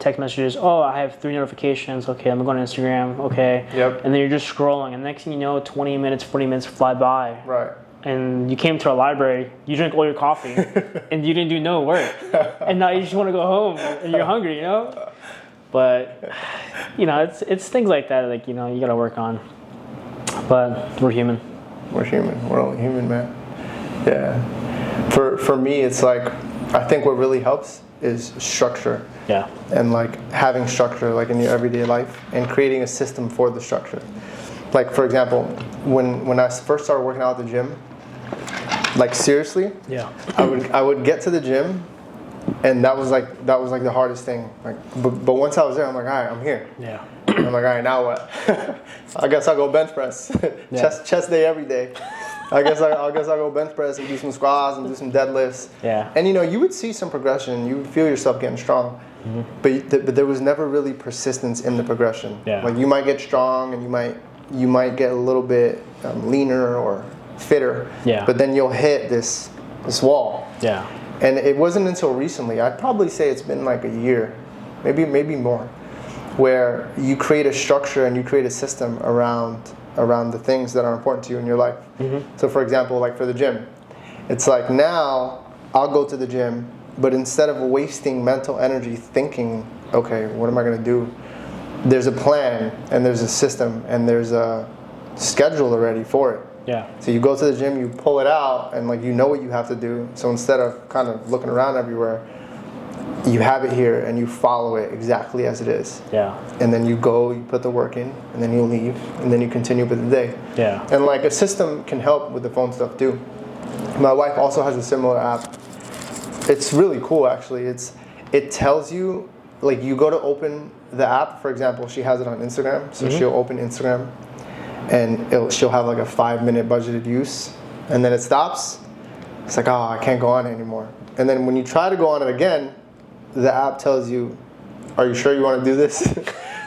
Speaker 5: text messages, oh, I have 3 notifications, okay, I'm going to Instagram, okay.
Speaker 4: Yep.
Speaker 5: And then you're just scrolling and next thing you know, 20 minutes, 40 minutes fly by.
Speaker 4: Right.
Speaker 5: And you came to a library, you drank all your coffee, and you didn't do no work. And now you just want to go home, and you're hungry, you know? But, you know, it's things like that, like, you know, you got to work on. But we're human.
Speaker 4: We're human. We're only human, man. Yeah. For me, it's like, I think what really helps is structure.
Speaker 5: Yeah.
Speaker 4: And like having structure like in your everyday life and creating a system for the structure. Like for example, when I first started working out at the gym, like seriously,
Speaker 5: Yeah.
Speaker 4: I would get to the gym, and that was like the hardest thing. Like, but once I was there, I'm like, all right, I'm here.
Speaker 5: Yeah.
Speaker 4: I'm like, all right, now what? I guess I'll go bench press, chest day every day. I guess I'll go bench press and do some squats and do some deadlifts.
Speaker 5: Yeah.
Speaker 4: And you know, you would see some progression. You would feel yourself getting strong. Mm-hmm. But there was never really persistence in the progression.
Speaker 5: Yeah.
Speaker 4: Like you might get strong and you might get a little bit leaner or fitter.
Speaker 5: Yeah.
Speaker 4: But then you'll hit this wall.
Speaker 5: Yeah.
Speaker 4: And it wasn't until recently, I'd probably say it's been like a year, maybe more, where you create a structure and you create a system around the things that are important to you in your life. Mm-hmm. So for example, like for the gym, it's like now I'll go to the gym, but instead of wasting mental energy thinking, okay, what am I going to do? There's a plan and there's a system and there's a schedule already for it.
Speaker 5: Yeah.
Speaker 4: So you go to the gym, you pull it out, and like you know what you have to do. So instead of kind of looking around everywhere, you have it here and you follow it exactly as it is.
Speaker 5: Yeah.
Speaker 4: And then you go, you put the work in, and then you leave, and then you continue with the day.
Speaker 5: Yeah.
Speaker 4: And like a system can help with the phone stuff too. My wife also has a similar app. It's really cool actually. It tells you, like you go to open the app, for example, she has it on Instagram, so she'll open Instagram and she'll have like a 5-minute budgeted use, and then it stops. It's like, oh, I can't go on it anymore. And then when you try to go on it again, the app tells you, are you sure you want to do this?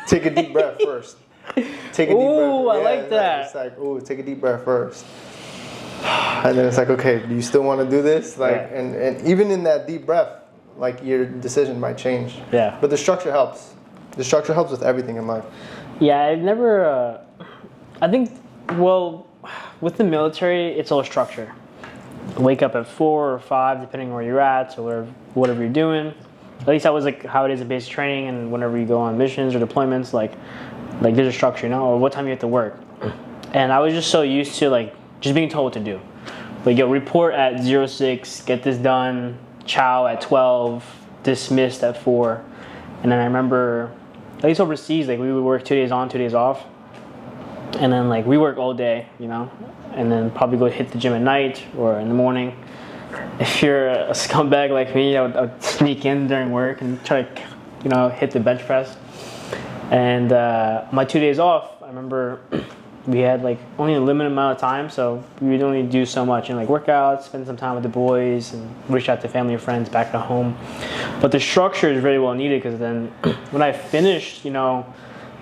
Speaker 4: Take a deep breath first. Take a deep breath.
Speaker 5: Ooh, I like that.
Speaker 4: It's like, ooh, take a deep breath first. And then it's like, okay, do you still want to do this? Like,
Speaker 5: Yeah.
Speaker 4: and even in that deep breath, like your decision might change.
Speaker 5: Yeah.
Speaker 4: But the structure helps. The structure helps with everything in life.
Speaker 5: Yeah, I've never, I think, well, with the military, it's all structure. Wake up at 4 or 5, depending on where you're at, or whatever you're doing. At least that was like how it is in basic training, and whenever you go on missions or deployments, like there's a structure, you know, or what time you have to work. And I was just so used to like just being told what to do. Like, yo, report at 06, get this done, chow at 12, dismissed at 4. And then I remember, at least overseas, like we would work 2 days on, 2 days off. And then like we work all day, you know, and then probably go hit the gym at night or in the morning. If you're a scumbag like me, I would sneak in during work and try to, you know, hit the bench press. And my 2 days off, I remember we had like only a limited amount of time, so we would only do so much and like work out, spend some time with the boys, and reach out to family and friends back at home. But the structure is very well needed, because then when I finished, you know,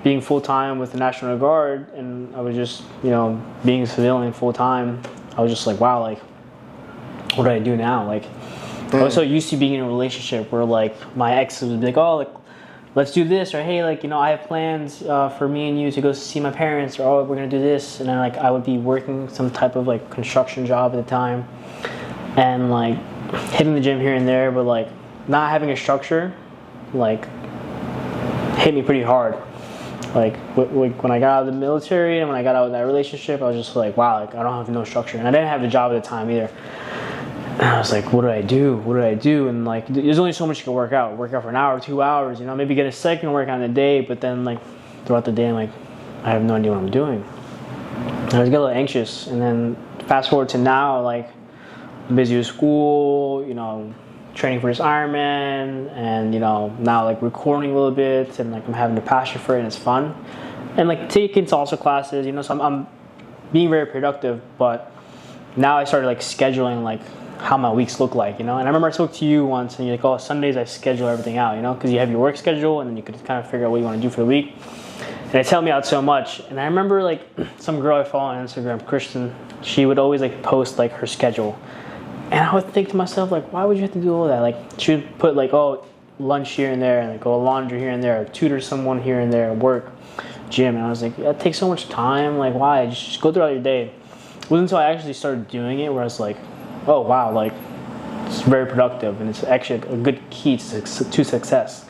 Speaker 5: being full-time with the National Guard, and I was just, you know, being a civilian full-time, I was just like, wow, like, what do I do now? Like, I was so used to being in a relationship where like my ex would be like, oh, like, let's do this, or hey, like, you know, I have plans for me and you to go see my parents, or oh, we're gonna do this. And then like I would be working some type of like construction job at the time, and like hitting the gym here and there, but like not having a structure like hit me pretty hard. Like when I got out of the military and when I got out of that relationship, I was just like, wow, like I don't have no structure. And I didn't have the job at the time either. And I was like, what do I do? What do I do? And like, there's only so much you can work out. Work out for an hour, 2 hours, you know, maybe get a second workout in a day, but then like throughout the day, I'm like, I have no idea what I'm doing. And I was getting a little anxious. And then fast forward to now, like I'm busy with school, you know, training for this Ironman, and you know, now like recording a little bit, and like I'm having a passion for it and it's fun. And like taking salsa classes, you know, so I'm being very productive, but now I started like scheduling like how my weeks look like, you know. And I remember I spoke to you once, and you're like, "Oh, Sundays I schedule everything out, you know, because you have your work schedule, and then you could kind of figure out what you want to do for the week." And it helped me out so much. And I remember like some girl I follow on Instagram, Kristen, she would always like post like her schedule, and I would think to myself like, why would you have to do all that? Like she would put like, oh, lunch here and there, and like, oh, laundry here and there, tutor someone here and there, work, gym. And I was like, that takes so much time. Like, why? Just go throughout your day. It wasn't until I actually started doing it where I was like, oh wow, like it's very productive, and it's actually a good key to success.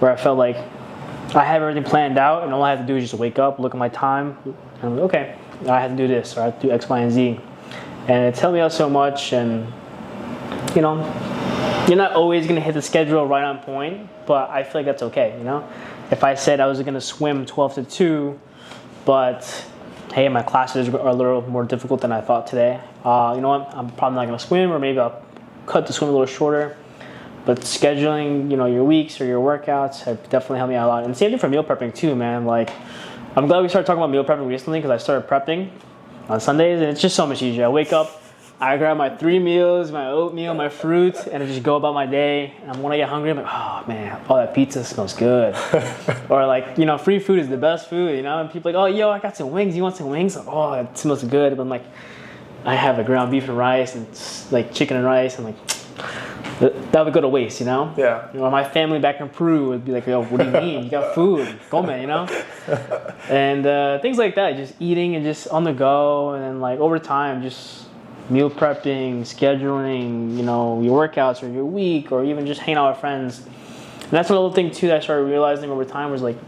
Speaker 5: Where I felt like I have everything planned out, and all I have to do is just wake up, look at my time, and I'm like, okay, I have to do this, or I have to do X, Y, and Z. And it's helped me out so much, and you know, you're not always gonna hit the schedule right on point, but I feel like that's okay, you know? If I said I was gonna swim 12 to 2, but hey, my classes are a little more difficult than I thought today, you know what, I'm probably not gonna swim, or maybe I'll cut the swim a little shorter. But scheduling, you know, your weeks or your workouts have definitely helped me out a lot. And same thing for meal prepping too, man. Like, I'm glad we started talking about meal prepping recently, because I started prepping on Sundays, and it's just so much easier. I wake up, I grab my 3 meals, my oatmeal, my fruit, and I just go about my day. And when I get hungry, I'm like, oh man, all that pizza smells good. Or like, you know, free food is the best food, you know? And people are like, oh, yo, I got some wings. You want some wings? Like, oh, it smells good. But I'm like, I have a ground beef and rice, and like chicken and rice, and like, that would go to waste, you know?
Speaker 4: Yeah.
Speaker 5: You know, my family back in Peru would be like, yo, what do you mean? You got food. Come on, you know? And things like that, just eating and just on the go. And then like over time, just meal prepping, scheduling, you know, your workouts or your week, or even just hanging out with friends. And that's another thing too that I started realizing over time was like,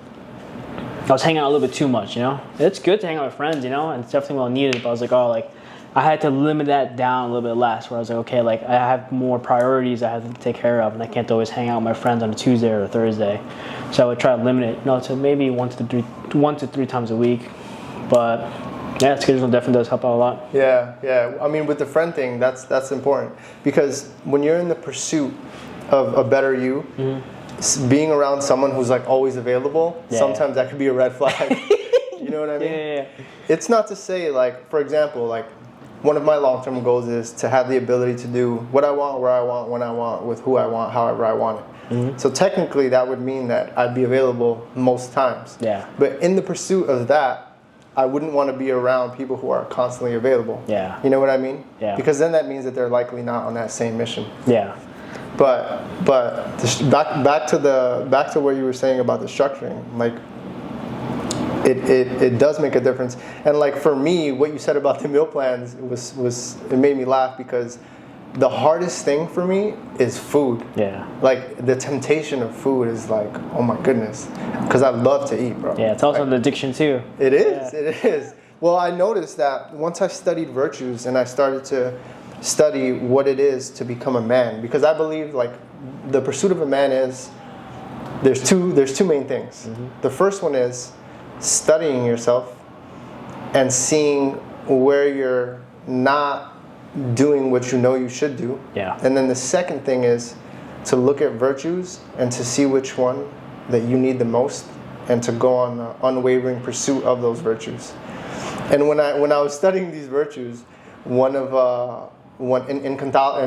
Speaker 5: I was hanging out a little bit too much, you know? It's good to hang out with friends, you know? And it's definitely well needed. But I was like, oh, like, I had to limit that down a little bit less, where I was like, okay, like I have more priorities I have to take care of, and I can't always hang out with my friends on a Tuesday or a Thursday. So I would try to limit it, you know, to maybe 1 to 3 times a week. But yeah, scheduling definitely does help out a lot.
Speaker 4: Yeah. I mean, with the friend thing, that's important, because when you're in the pursuit of a better you, being around someone who's like always available, sometimes that could be a red flag. You know what I mean?
Speaker 5: Yeah.
Speaker 4: It's not to say, like, for example, like, one of my long-term goals is to have the ability to do what I want, where I want, when I want, with who I want, however I want it. So technically that would mean that I'd be available most times.
Speaker 5: Yeah.
Speaker 4: But in the pursuit of that, I wouldn't want to be around people who are constantly available.
Speaker 5: Yeah.
Speaker 4: You know what I mean?
Speaker 5: Yeah.
Speaker 4: Because then that means that they're likely not on that same mission.
Speaker 5: Yeah.
Speaker 4: But back to what you were saying about the structuring, like, it does make a difference. And like for me, what you said about the meal plans it made me laugh, because the hardest thing for me is food.
Speaker 5: Yeah.
Speaker 4: Like the temptation of food is like, oh my goodness, because I love to eat, bro.
Speaker 5: Yeah, it's also an addiction too.
Speaker 4: It is. Yeah. It is. Well, I noticed that once I studied virtues and I started to study what it is to become a man, because I believe like the pursuit of a man is there's two main things. The first one is studying yourself and seeing where you're not doing what you know you should do.
Speaker 5: Yeah.
Speaker 4: And then the second thing is to look at virtues and to see which one that you need the most, and to go on an unwavering pursuit of those virtues. And when I was studying these virtues, in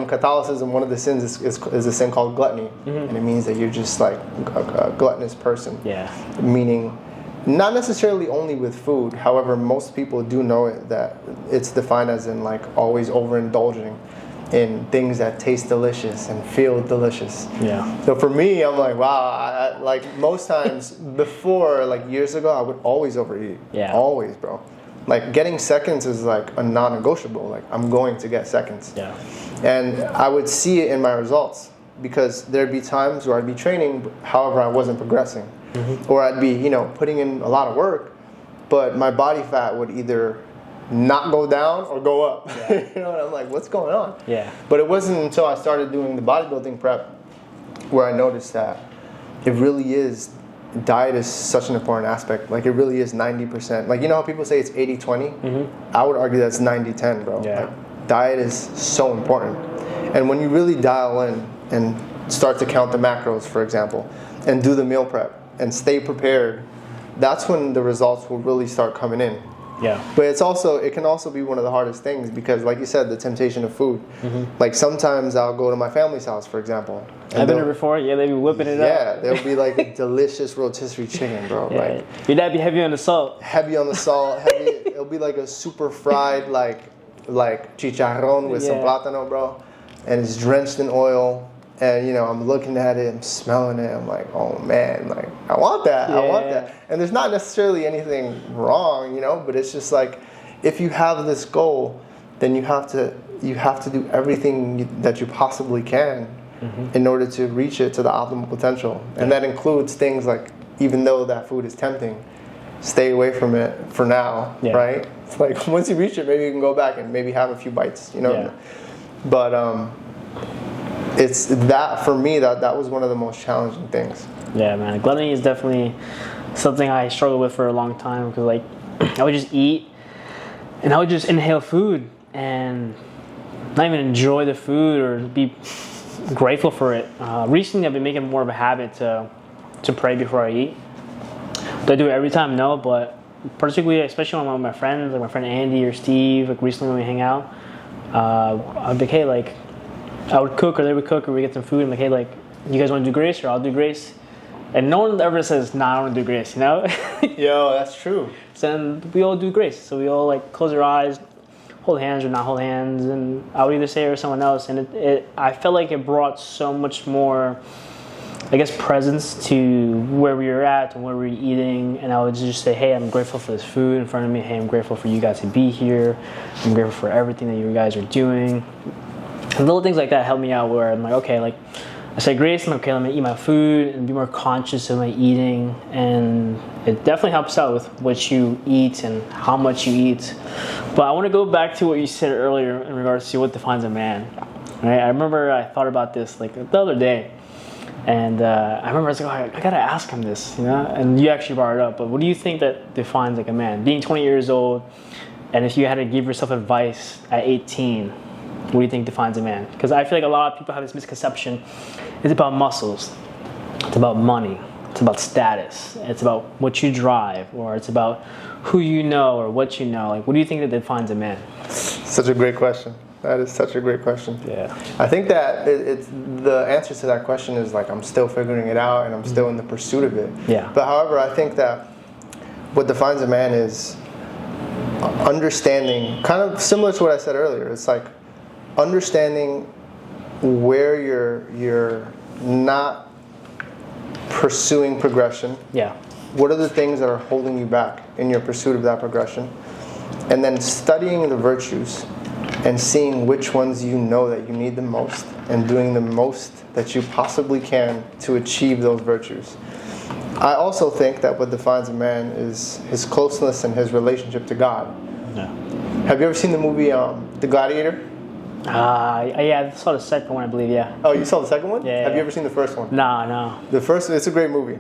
Speaker 4: Catholicism, one of the sins is a sin called gluttony, and it means that you're just like a gluttonous person.
Speaker 5: Yeah.
Speaker 4: Meaning, not necessarily only with food. However, most people do know it, that it's defined as in like always overindulging in things that taste delicious and feel delicious. Yeah. So for me, I'm like, wow. Like most times before, like years ago, I would always overeat. Yeah. Always, bro. Like getting seconds is like a non-negotiable. Like I'm going to get seconds. Yeah. And I would see it in my results, because there'd be times where I'd be training, however I wasn't progressing. Or I'd be, putting in a lot of work, but my body fat would either not go down or go up. Yeah. And I'm like, what's going on? Yeah. But it wasn't until I started doing the bodybuilding prep where I noticed that it really is, diet is such an important aspect. Like it really is 90%. Like, you know how people say it's 80-20? I would argue that's 90-10, bro. Yeah. Like, diet is so important. And when you really dial in and start to count the macros, for example, and do the meal prep, and stay prepared, that's when the results will really start coming in.
Speaker 5: Yeah.
Speaker 4: But it can also be one of the hardest things because, like you said, the temptation of food. Like sometimes I'll go to my family's house, for example.
Speaker 5: I've been there before. Yeah, they be whipping it up.
Speaker 4: Yeah, there'll be like a delicious rotisserie chicken, bro.
Speaker 5: Yeah.
Speaker 4: Like
Speaker 5: Your dad be heavy on the salt.
Speaker 4: heavy on the salt. Heavy. It'll be like a super fried like chicharrón with some plátano, bro, and it's drenched in oil. And you know, I'm looking at it, I'm smelling it, I'm like, oh man, like I want that, I want that. And there's not necessarily anything wrong, you know, but it's just like if you have this goal, then you have to do everything that you possibly can in order to reach it to the optimal potential. And that includes things like, even though that food is tempting, stay away from it for now, right? It's like once you reach it, maybe you can go back and maybe have a few bites, you know.
Speaker 5: Yeah.
Speaker 4: But it's that for me that was one of the most challenging things.
Speaker 5: Yeah, man. Gluttony is definitely something I struggled with for a long time because like I would just eat and I would just inhale food and not even enjoy the food or be grateful for it. Recently, I've been making more of a habit to pray before I eat. Do I do it every time? No, but particularly, especially when I'm with my friends, like my friend Andy or Steve, like recently when we hang out, I'd be like, hey, like, I would cook or they would cook or we get some food and like, hey, like, you guys want to do grace or I'll do grace? And no one ever says, nah, I don't want to do grace, you know?
Speaker 4: Yo, that's true.
Speaker 5: So then we all do grace. So we all like close our eyes, hold hands or not hold hands, and I would either say it or someone else. And I felt like it brought so much more, I guess, presence to where we were at and where we were eating. And I would just say, hey, I'm grateful for this food in front of me. Hey, I'm grateful for you guys to be here. I'm grateful for everything that you guys are doing. And little things like that help me out where I'm like, okay, like I say grace, I'm like, okay, let me eat my food and be more conscious of my eating. And it definitely helps out with what you eat and how much you eat. But I want to go back to what you said earlier in regards to what defines a man. Right? I remember I thought about this like the other day. And I remember I was like, oh, I gotta ask him this, you know? And you actually brought it up, but what do you think that defines like a man? Being 20 years old, and if you had to give yourself advice at 18, what do you think defines a man? Because I feel like a lot of people have this misconception. It's about muscles, it's about money, it's about status, it's about what you drive, or it's about who you know or what you know. Like, what do you think that defines a man?
Speaker 4: Such a great question. That is such a great question.
Speaker 5: Yeah.
Speaker 4: I think that it's the answer to that question is like I'm still figuring it out and I'm still in the pursuit of it.
Speaker 5: Yeah.
Speaker 4: But however, I think that what defines a man is understanding, kind of similar to what I said earlier. It's like understanding where you're not pursuing progression.
Speaker 5: Yeah.
Speaker 4: What are the things that are holding you back in your pursuit of that progression? And then studying the virtues and seeing which ones you know that you need the most and doing the most that you possibly can to achieve those virtues. I also think that what defines a man is his closeness and his relationship to God.
Speaker 5: Yeah.
Speaker 4: Have you ever seen the movie The Gladiator?
Speaker 5: Yeah, I saw the second one, I believe, yeah.
Speaker 4: Oh, you saw the second one?
Speaker 5: Yeah.
Speaker 4: Have you ever seen the first one?
Speaker 5: No.
Speaker 4: The first, it's a great movie.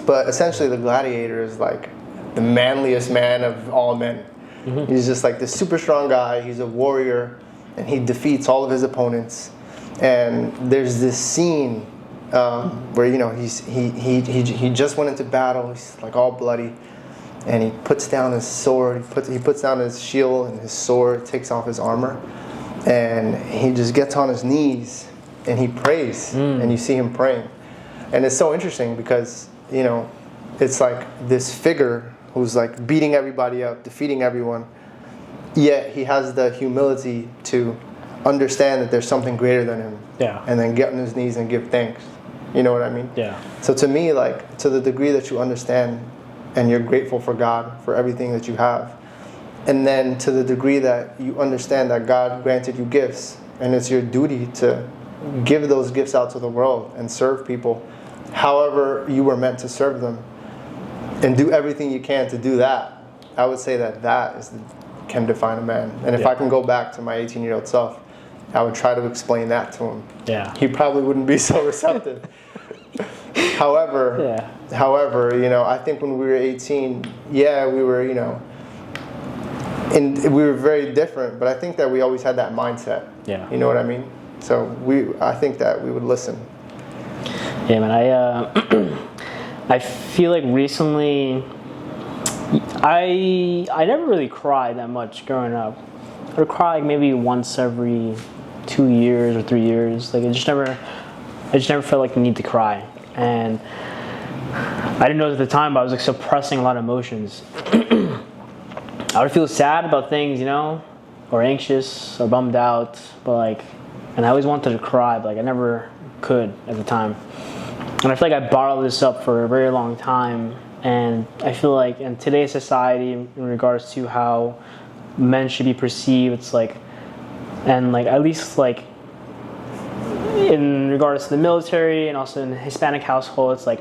Speaker 4: But essentially the gladiator is like the manliest man of all men. Mm-hmm. He's just like this super strong guy. He's a warrior and he defeats all of his opponents. And there's this scene where, you know, he just went into battle. He's like all bloody. And he puts down his sword. He puts down his shield and his sword, takes off his armor. And he just gets on his knees and he prays. And you see him praying. And it's so interesting because, you know, it's like this figure who's like beating everybody up, defeating everyone, yet he has the humility to understand that there's something greater than him.
Speaker 5: Yeah.
Speaker 4: And then get on his knees and give thanks. You know what I mean?
Speaker 5: Yeah.
Speaker 4: So to me, like, to the degree that you understand and you're grateful for God for everything that you have, and then to the degree that you understand that God granted you gifts and it's your duty to give those gifts out to the world and serve people however you were meant to serve them, and do everything you can to do that, I would say that can define a man. And if I can go back to my 18-year-old self, I would try to explain that to him. Yeah. He probably wouldn't be so receptive. However, you know, I think when we were 18, we were, you know, and we were very different, but I think that we always had that mindset. Yeah. You know what I mean? So I think that we would listen. Yeah, man. I feel like recently,
Speaker 5: I never really cried that much growing up. I would cry like maybe once every 2 years or 3 years. Like I just never felt like the need to cry. And I didn't know at the time, but I was like suppressing a lot of emotions. I would feel sad about things, you know, or anxious or bummed out, but like, and I always wanted to cry, but like I never could at the time. And I feel like I bottled this up for a very long time. And I feel like in today's society, in regards to how men should be perceived, it's like, and like at least like in regards to the military and also in the Hispanic household, it's like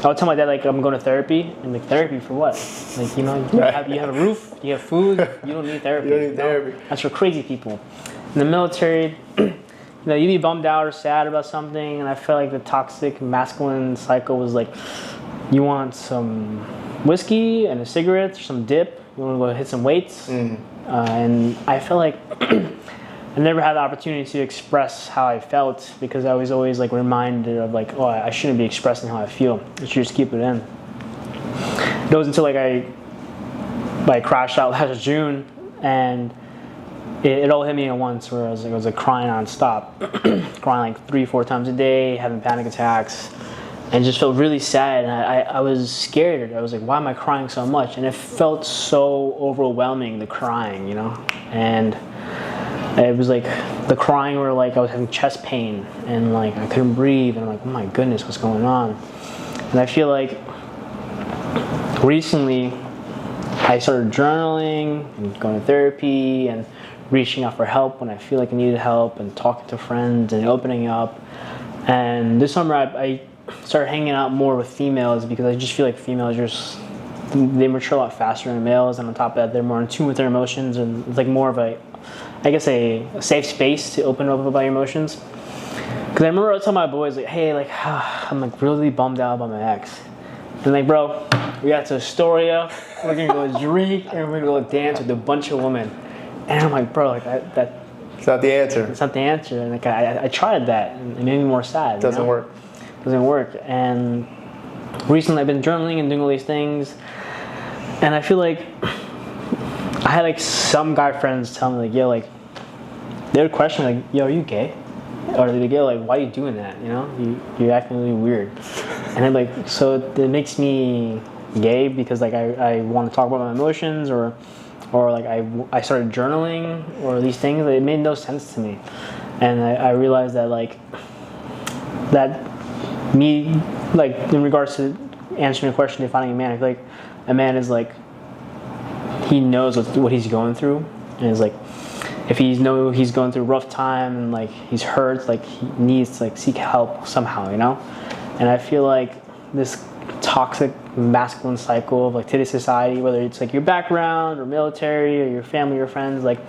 Speaker 5: I would tell my dad like I'm going to therapy, and like therapy for what? Like, you know, you have a roof, you have food, you don't need therapy.
Speaker 4: You don't need therapy.
Speaker 5: That's for crazy people. In the military, you know, you'd be bummed out or sad about something, and I felt like the toxic masculine cycle was like, you want some whiskey and a cigarette, or some dip, you want to go hit some weights, and I felt like I never had the opportunity to express how I felt because I was always like reminded of like, oh, I shouldn't be expressing how I feel. I should just keep it in. It was until like I crashed out last June, and it all hit me at once where I was like crying nonstop, crying like 3-4 times a day, having panic attacks, and just felt really sad. And I was scared. I was like, why am I crying so much? And it felt so overwhelming, the crying, you know? And it was like the crying where like I was having chest pain and like I couldn't breathe, and I'm like, oh my goodness, what's going on? And I feel like recently I started journaling and going to therapy and reaching out for help when I feel like I needed help, and talking to friends and opening up. And this summer I started hanging out more with females because I just feel like females they mature a lot faster than males, and on top of that they're more in tune with their emotions, and it's like more of a safe space to open up about your emotions. Because I remember I would tell my boys like, hey, like I'm like really bummed out about my ex. And like, bro, we got to Astoria, we're gonna go drink and we're gonna go dance with a bunch of women. And I'm like, bro, like that
Speaker 4: It's not the answer.
Speaker 5: it's not the answer. And like I tried that, and it made me more sad.
Speaker 4: It doesn't work.
Speaker 5: Doesn't work. And recently I've been journaling and doing all these things, and I feel like I had like some guy friends tell me like, yo, like they would question like, yo, are you gay? Or they'd go like, why are you doing that? You know, you're acting really weird. And I'm like, so it makes me gay because like I want to talk about my emotions, or like I started journaling, or these things. It made no sense to me. And I realized that like that me, like in regards to answering the question, defining a man, I feel like a man is like, he knows what he's going through, and it's like, if he's going through a rough time and like he's hurt, like he needs to like seek help somehow, you know. And I feel like this toxic masculine cycle of like today's society, whether it's like your background or military or your family or friends, like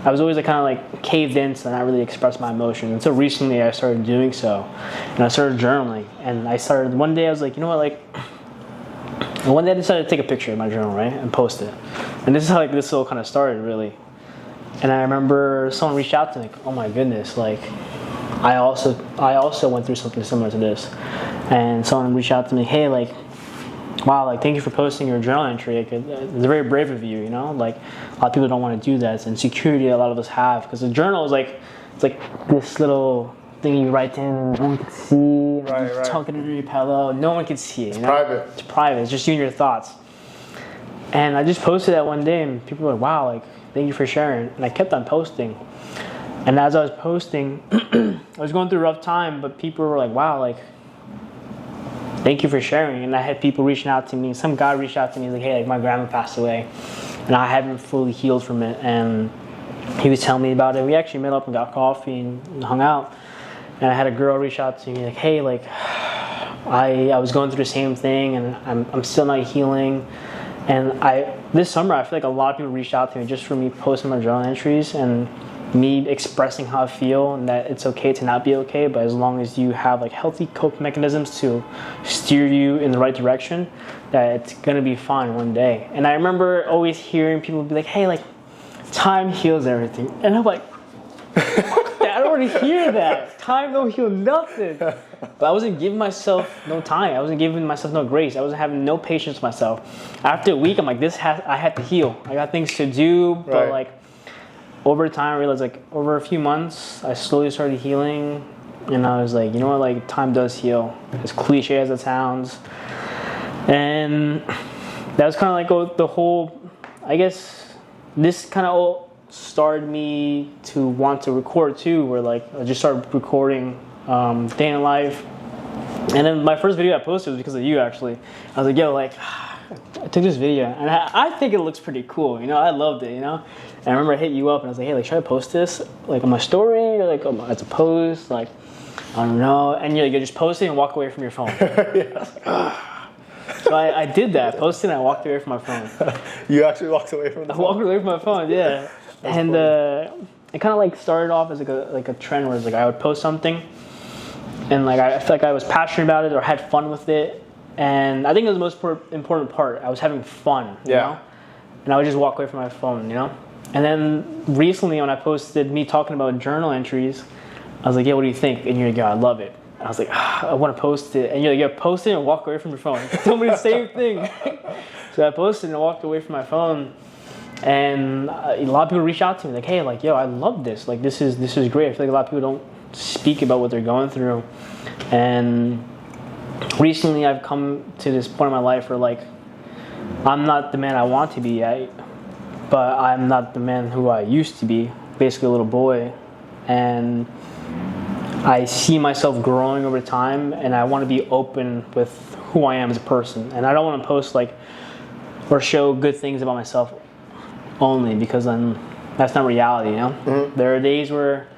Speaker 5: I was always like kind of like caved in to not really express my emotions. Until recently I started doing so, and I started journaling. And one day I was like, you know what, like one day I decided to take a picture of my journal, right, and post it. And this is how like this all kind of started, really. And I remember someone reached out to me, like, oh my goodness, like I also went through something similar to this. And someone reached out to me, hey, like, wow, like thank you for posting your journal entry. Like, it's very brave of you, you know. Like a lot of people don't want to do that. It's insecurity a lot of us have, because the journal is like, it's like this little thing you write in, no one can see.
Speaker 4: Right.
Speaker 5: Tuck it under your pillow, no one can see it.
Speaker 4: It's
Speaker 5: you know?
Speaker 4: private.
Speaker 5: It's private. It's just you and your thoughts. And I just posted that one day, and people were like, wow, like thank you for sharing. And I kept on posting. And as I was posting, I was going through a rough time, but people were like, wow, like thank you for sharing. And I had people reaching out to me. Some guy reached out to me like, hey, like my grandma passed away, and I haven't fully healed from it. And he was telling me about it. We actually met up and got coffee and hung out. And I had a girl reach out to me like, hey, like I was going through the same thing, and I'm still not healing. And this summer I feel like a lot of people reached out to me just for me posting my journal entries and me expressing how I feel, and that it's okay to not be okay, but as long as you have like healthy coping mechanisms to steer you in the right direction, that it's gonna be fine one day. And I remember always hearing people be like, hey, like time heals everything. And I'm like, fuck that, or already hear that. Time don't heal nothing. But I wasn't giving myself no time. I wasn't giving myself no grace. I wasn't having no patience with myself. After a week, I'm like, I had to heal. I got things to do, but
Speaker 4: Right.
Speaker 5: like over time, I realized like over a few months, I slowly started healing, and I was like, you know what, like time does heal. As cliche as it sounds, and that was kind of like the whole. I guess this kind of started me to want to record too, where like I just started recording day in life. And then my first video I posted was because of you, actually. I was like, yo, like I took this video and I think it looks pretty cool, you know. I loved it, you know. And I remember I hit you up and I was like, hey, like should I post this like on my story or like as a post? Like I don't know. And you're like, you just post it and walk away from your phone. So I did that. Posted and I walked away from my phone.
Speaker 4: You actually walked away from the
Speaker 5: I
Speaker 4: phone?
Speaker 5: walked away from my phone, yeah. And it kind of like started off as like a trend where it's like I would post something, and like I felt like I was passionate about it or had fun with it, and I think it was the most important part. I was having fun, you know, and I would just walk away from my phone, you know. And then recently, when I posted me talking about journal entries, I was like, yeah, what do you think? And you're like, yeah, I love it. I was like, I want to post it. And you're like, yeah, post it and walk away from your phone. Tell me the same thing. So I posted and walked away from my phone. And a lot of people reach out to me like, hey, like, yo, I love this. Like, this is great. I feel like a lot of people don't speak about what they're going through. And recently I've come to this point in my life where like, I'm not the man I want to be, but I'm not the man who I used to be, basically a little boy. And I see myself growing over time, and I want to be open with who I am as a person. And I don't want to post like or show good things about myself only, because then that's not reality, you know? Mm-hmm. There are days where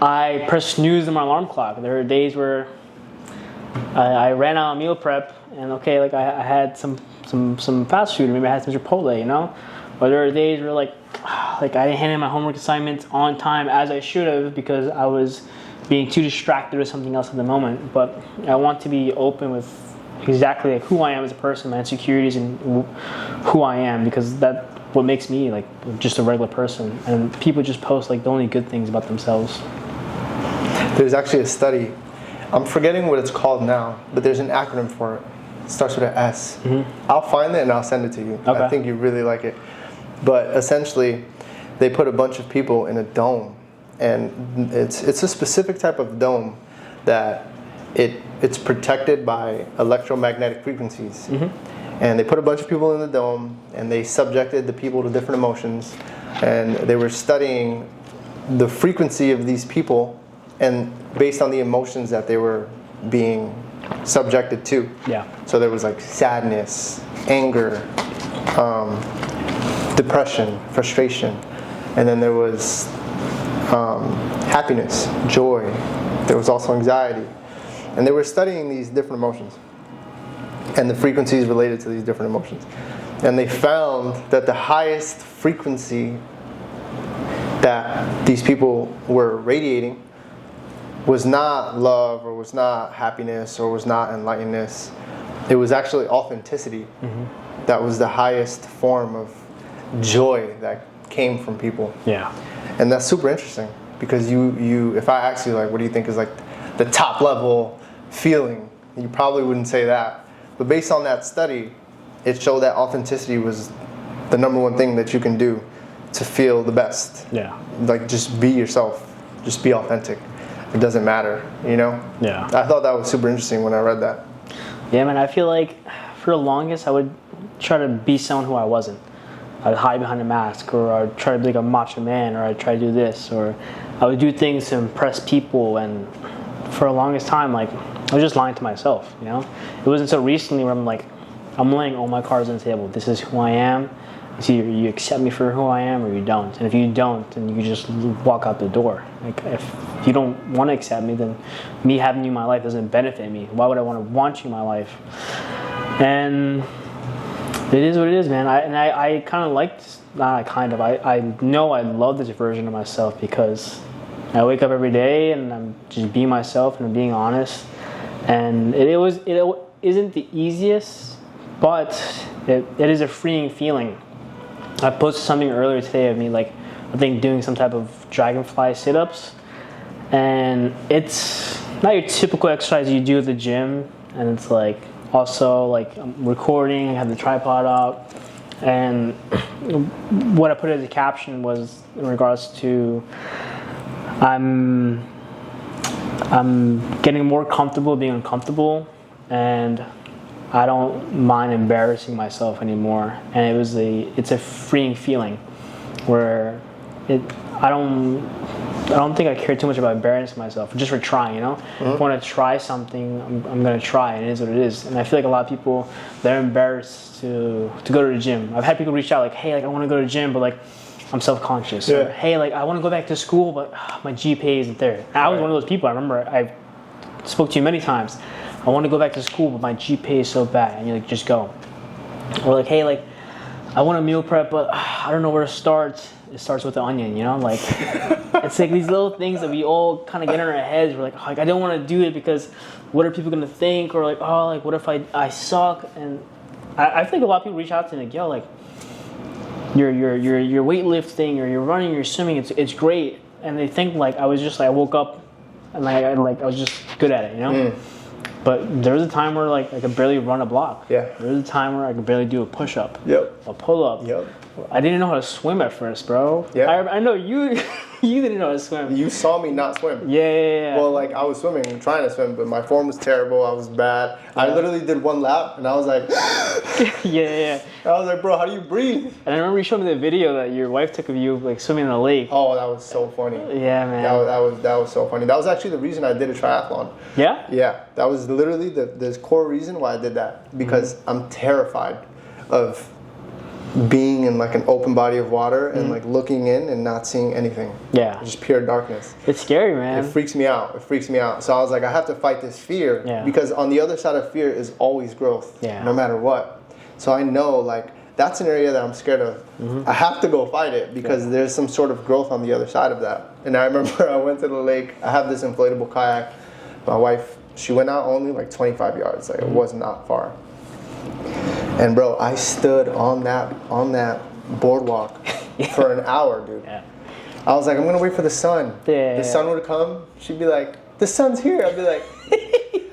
Speaker 5: I press snooze on my alarm clock. There are days where I ran out of meal prep, and okay, like I had some fast food, maybe I had some Chipotle, you know? Or there are days where like I didn't hand in my homework assignments on time as I should have because I was being too distracted with something else at the moment. But I want to be open with exactly like who I am as a person, my insecurities, and who I am, because that's what makes me like just a regular person. And people just post like the only good things about themselves.
Speaker 4: There's actually a study, I'm forgetting what it's called now, but there's an acronym for it. It starts with an S. Mm-hmm. I'll find it and I'll send it to you. Okay. I think you really like it. But essentially, they put a bunch of people in a dome, and it's a specific type of dome that it's protected by electromagnetic frequencies. Mm-hmm. And they put a bunch of people in the dome, and they subjected the people to different emotions, and they were studying the frequency of these people, and based on the emotions that they were being subjected to. Yeah. So there was like sadness, anger, depression, frustration, and then there was happiness, joy. There was also anxiety, and they were studying these different emotions and the frequencies related to these different emotions, and they found that the highest frequency that these people were radiating was not love, or was not happiness, or was not enlightenedness. It was actually authenticity. Mm-hmm. That was the highest form of joy that came from people. Yeah. And that's super interesting, because you if I ask you like, what do you think is like the top level feeling, you probably wouldn't say that. But based on that study, it showed that authenticity was the number one thing that you can do to feel the best. Yeah. Like, just be yourself. Just be authentic. It doesn't matter, you know? Yeah. I thought that was super interesting when I read that.
Speaker 5: Yeah, man, I feel like for the longest I would try to be someone who I wasn't. I'd hide behind a mask, or I'd try to be like a macho man, or I'd try to do this, or I would do things to impress people, and for the longest time, like, I was just lying to myself, you know? It wasn't so recently where I'm like, I'm laying all my cards on the table. This is who I am. It's either you accept me for who I am, or you don't. And if you don't, then you just walk out the door. Like, if you don't want to accept me, then me having you in my life doesn't benefit me. Why would I want you in my life? And it is what it is, man. I kind of liked, I know I love this version of myself, because I wake up every day and I'm just being myself and I'm being honest. And it isn't the easiest, but it is a freeing feeling. I posted something earlier today of me, like, I think doing some type of dragonfly sit-ups, and it's not your typical exercise you do at the gym, and it's like also like I'm recording, I have the tripod up, and what I put as a caption was in regards to I'm getting more comfortable being uncomfortable, and I don't mind embarrassing myself anymore. And it's a freeing feeling where I don't think I care too much about embarrassing myself just for trying, you know? If I want to try something, I'm going to try, and it is what it is. And I feel like a lot of people, they're embarrassed to go to the gym. I've had people reach out like, hey, like I want to go to the gym, but like I'm self-conscious.
Speaker 4: Yeah.
Speaker 5: Or, hey, like I want to go back to school, but my GPA isn't there. And I was one of those people. I remember I spoke to you many times. I want to go back to school, but my GPA is so bad. And you're like, just go. Or like, hey, like I want to meal prep, but I don't know where to start. It starts with the onion, you know? Like, it's like these little things that we all kind of get in our heads. We're like, oh, like I don't want to do it because what are people going to think? Or like, oh, like what if I suck? And I think a lot of people reach out to me like, yo, like you're weightlifting or you're running, you're swimming, it's great. And they think like I was just like, I woke up and like I was just good at it, you know? But there was a time where like I could barely run a block.
Speaker 4: Yeah.
Speaker 5: There was a time where I could barely do a push-up.
Speaker 4: Yep.
Speaker 5: A pull-up.
Speaker 4: Yep.
Speaker 5: I didn't know how to swim at first, bro.
Speaker 4: Yeah.
Speaker 5: I know you you didn't know how to swim.
Speaker 4: You saw me not swim.
Speaker 5: Yeah.
Speaker 4: Well, like I was swimming and trying to swim, but my form was terrible. I was bad. I literally did one lap, and I was like,
Speaker 5: yeah.
Speaker 4: I was like, bro, how do you breathe?
Speaker 5: And I remember you showed me the video that your wife took of you like swimming in the lake.
Speaker 4: Oh, that was so funny.
Speaker 5: Yeah, man.
Speaker 4: That was so funny. That was actually the reason I did a triathlon.
Speaker 5: Yeah?
Speaker 4: Yeah, that was literally the core reason why I did that, because I'm terrified of being in like an open body of water and like looking in and not seeing anything.
Speaker 5: Yeah.
Speaker 4: Just pure darkness.
Speaker 5: It's scary, man.
Speaker 4: It freaks me out. So I was like, I have to fight this fear, because on the other side of fear is always growth, no matter what. So I know like that's an area that I'm scared of. I have to go fight it because there's some sort of growth on the other side of that. And I remember I went to the lake. I have this inflatable kayak. My wife, she went out only like 25 yards. Like it was not far. And bro, I stood on that boardwalk for an hour, dude.
Speaker 5: Yeah.
Speaker 4: I was like, I'm gonna wait for the sun.
Speaker 5: Yeah.
Speaker 4: The sun would come. She'd be like, the sun's here. I'd be like,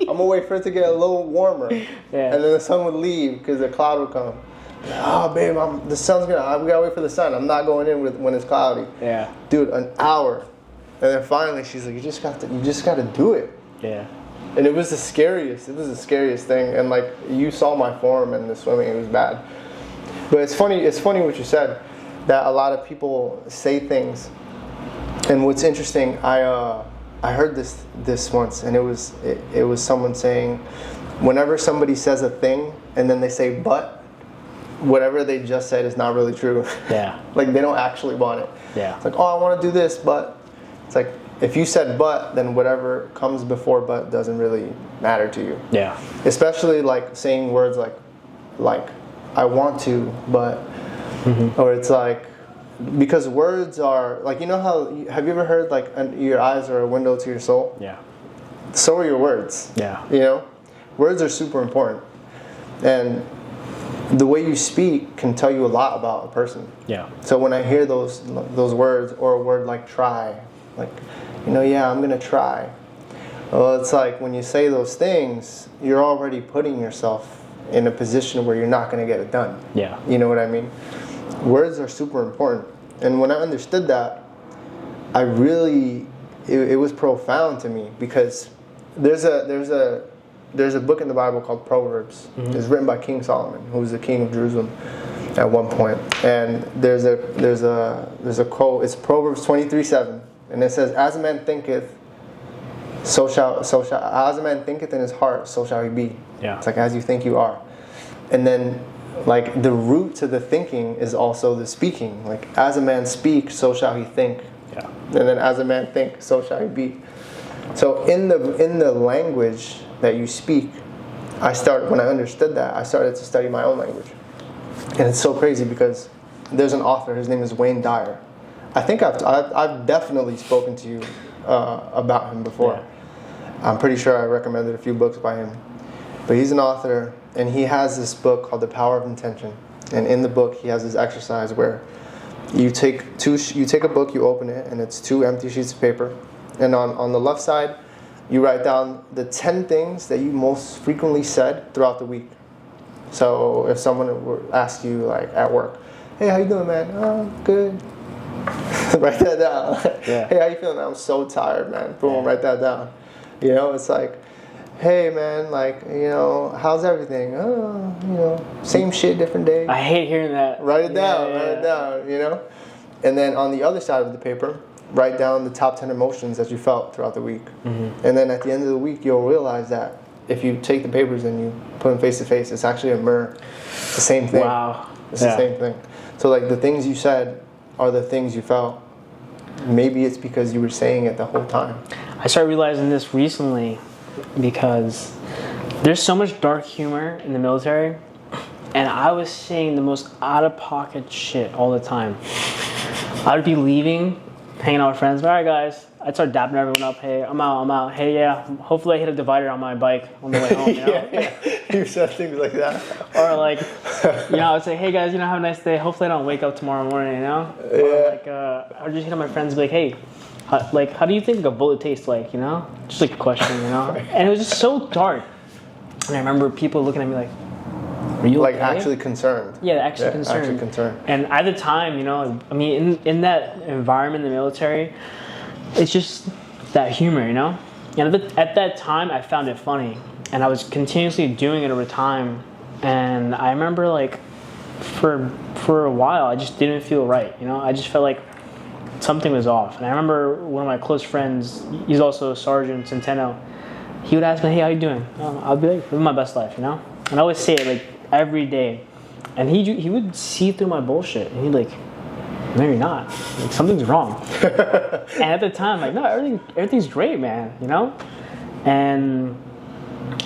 Speaker 4: I'm gonna wait for it to get a little warmer.
Speaker 5: Yeah.
Speaker 4: And then the sun would leave because the cloud would come. Oh, babe, we gotta wait for the sun. I'm not going in when it's cloudy.
Speaker 5: Yeah.
Speaker 4: Dude, an hour. And then finally she's like, you just gotta do it.
Speaker 5: Yeah.
Speaker 4: And it was the scariest thing. And like, you saw my form in the swimming, it was bad. But it's funny what you said, that a lot of people say things. And what's interesting, I heard this once, and it was someone saying, whenever somebody says a thing and then they say but, whatever they just said is not really true.
Speaker 5: Yeah.
Speaker 4: Like they don't actually want it.
Speaker 5: Yeah.
Speaker 4: It's like, oh, I want to do this, but it's like, if you said but, then whatever comes before but doesn't really matter to you.
Speaker 5: Yeah.
Speaker 4: Especially like saying words like I want to, but, or it's like, because words are, like, you know how, have you ever heard like your eyes are a window to your soul?
Speaker 5: Yeah.
Speaker 4: So are your words.
Speaker 5: Yeah.
Speaker 4: You know? Words are super important. And the way you speak can tell you a lot about a person.
Speaker 5: Yeah.
Speaker 4: So when I hear those words, or a word like try, like, you know, yeah, I'm gonna try. Well, it's like when you say those things, you're already putting yourself in a position where you're not gonna get it done.
Speaker 5: Yeah.
Speaker 4: You know what I mean? Words are super important. And when I understood that, I really, it was profound to me, because there's a book in the Bible called Proverbs. It's written by King Solomon, who was the king of Jerusalem at one point. And there's a quote. It's Proverbs 23:7, and it says, "As a man thinketh, so shall as a man thinketh in his heart, so shall he be."
Speaker 5: Yeah.
Speaker 4: It's like, as you think, you are. And then, like, the root to the thinking is also the speaking. Like, as a man speak, so shall he think.
Speaker 5: Yeah.
Speaker 4: And then, as a man think, so shall he be. So in the language that you speak, when I understood that, I started to study my own language. And it's so crazy because there's an author, his name is Wayne Dyer. I think I've definitely spoken to you about him before. Yeah. I'm pretty sure I recommended a few books by him. But he's an author, and he has this book called The Power of Intention. And in the book, he has this exercise where you take a book, you open it, and it's 2 empty sheets of paper. And on the left side, you write down the 10 things that you most frequently said throughout the week. So if someone were ask you like at work, hey, how you doing, man? Oh, good. Write that down.
Speaker 5: Yeah.
Speaker 4: Hey, how you feeling? I'm so tired, man. Boom, write that down. You know, it's like, hey, man, like, you know, how's everything? Oh, you know, same shit, different day.
Speaker 5: I hate hearing that.
Speaker 4: Write it down,
Speaker 5: Yeah.
Speaker 4: write it down, you know? And then on the other side of the paper, write down the top 10 emotions that you felt throughout the week. And then at the end of the week, you'll realize that if you take the papers and you put them face to face, it's actually a mirror. It's the same thing.
Speaker 5: Wow.
Speaker 4: It's the same thing. So like the things you said are the things you felt. Maybe it's because you were saying it the whole time.
Speaker 5: I started realizing this recently because there's so much dark humor in the military, and I was saying the most out-of-pocket shit all the time. I would be leaving, hanging out with friends. All right, guys. I'd start dapping everyone up. Hey, I'm out. Hey, yeah. Hopefully I hit a divider on my bike on the way home, you know?
Speaker 4: Yeah. You said things like that.
Speaker 5: Or like, you know, I would say, hey guys, you know, have a nice day. Hopefully I don't wake up tomorrow morning, you know?
Speaker 4: Yeah.
Speaker 5: Or like, I would just hit on my friends and be like, hey, how do you think a bullet tastes like, you know? Just like a question, you know? And it was just so dark. And I remember people looking at me like, are you
Speaker 4: Like
Speaker 5: okay?
Speaker 4: actually concerned.
Speaker 5: Yeah, actually concerned.
Speaker 4: Actually concerned.
Speaker 5: And at the time, you know, I mean, in that environment in the military, it's just that humor, you know? And at that time, I found it funny. And I was continuously doing it over time. And I remember, like, for a while, I just didn't feel right, you know? I just felt like something was off. And I remember one of my close friends, he's also a sergeant, Centeno, he would ask me, hey, how you doing? I'll be like, living my best life, you know? And I always say it, like, every day. And he would see through my bullshit. And he'd like, no, you're not. Like, something's wrong. And at the time, like, no, everything's great, man, you know? And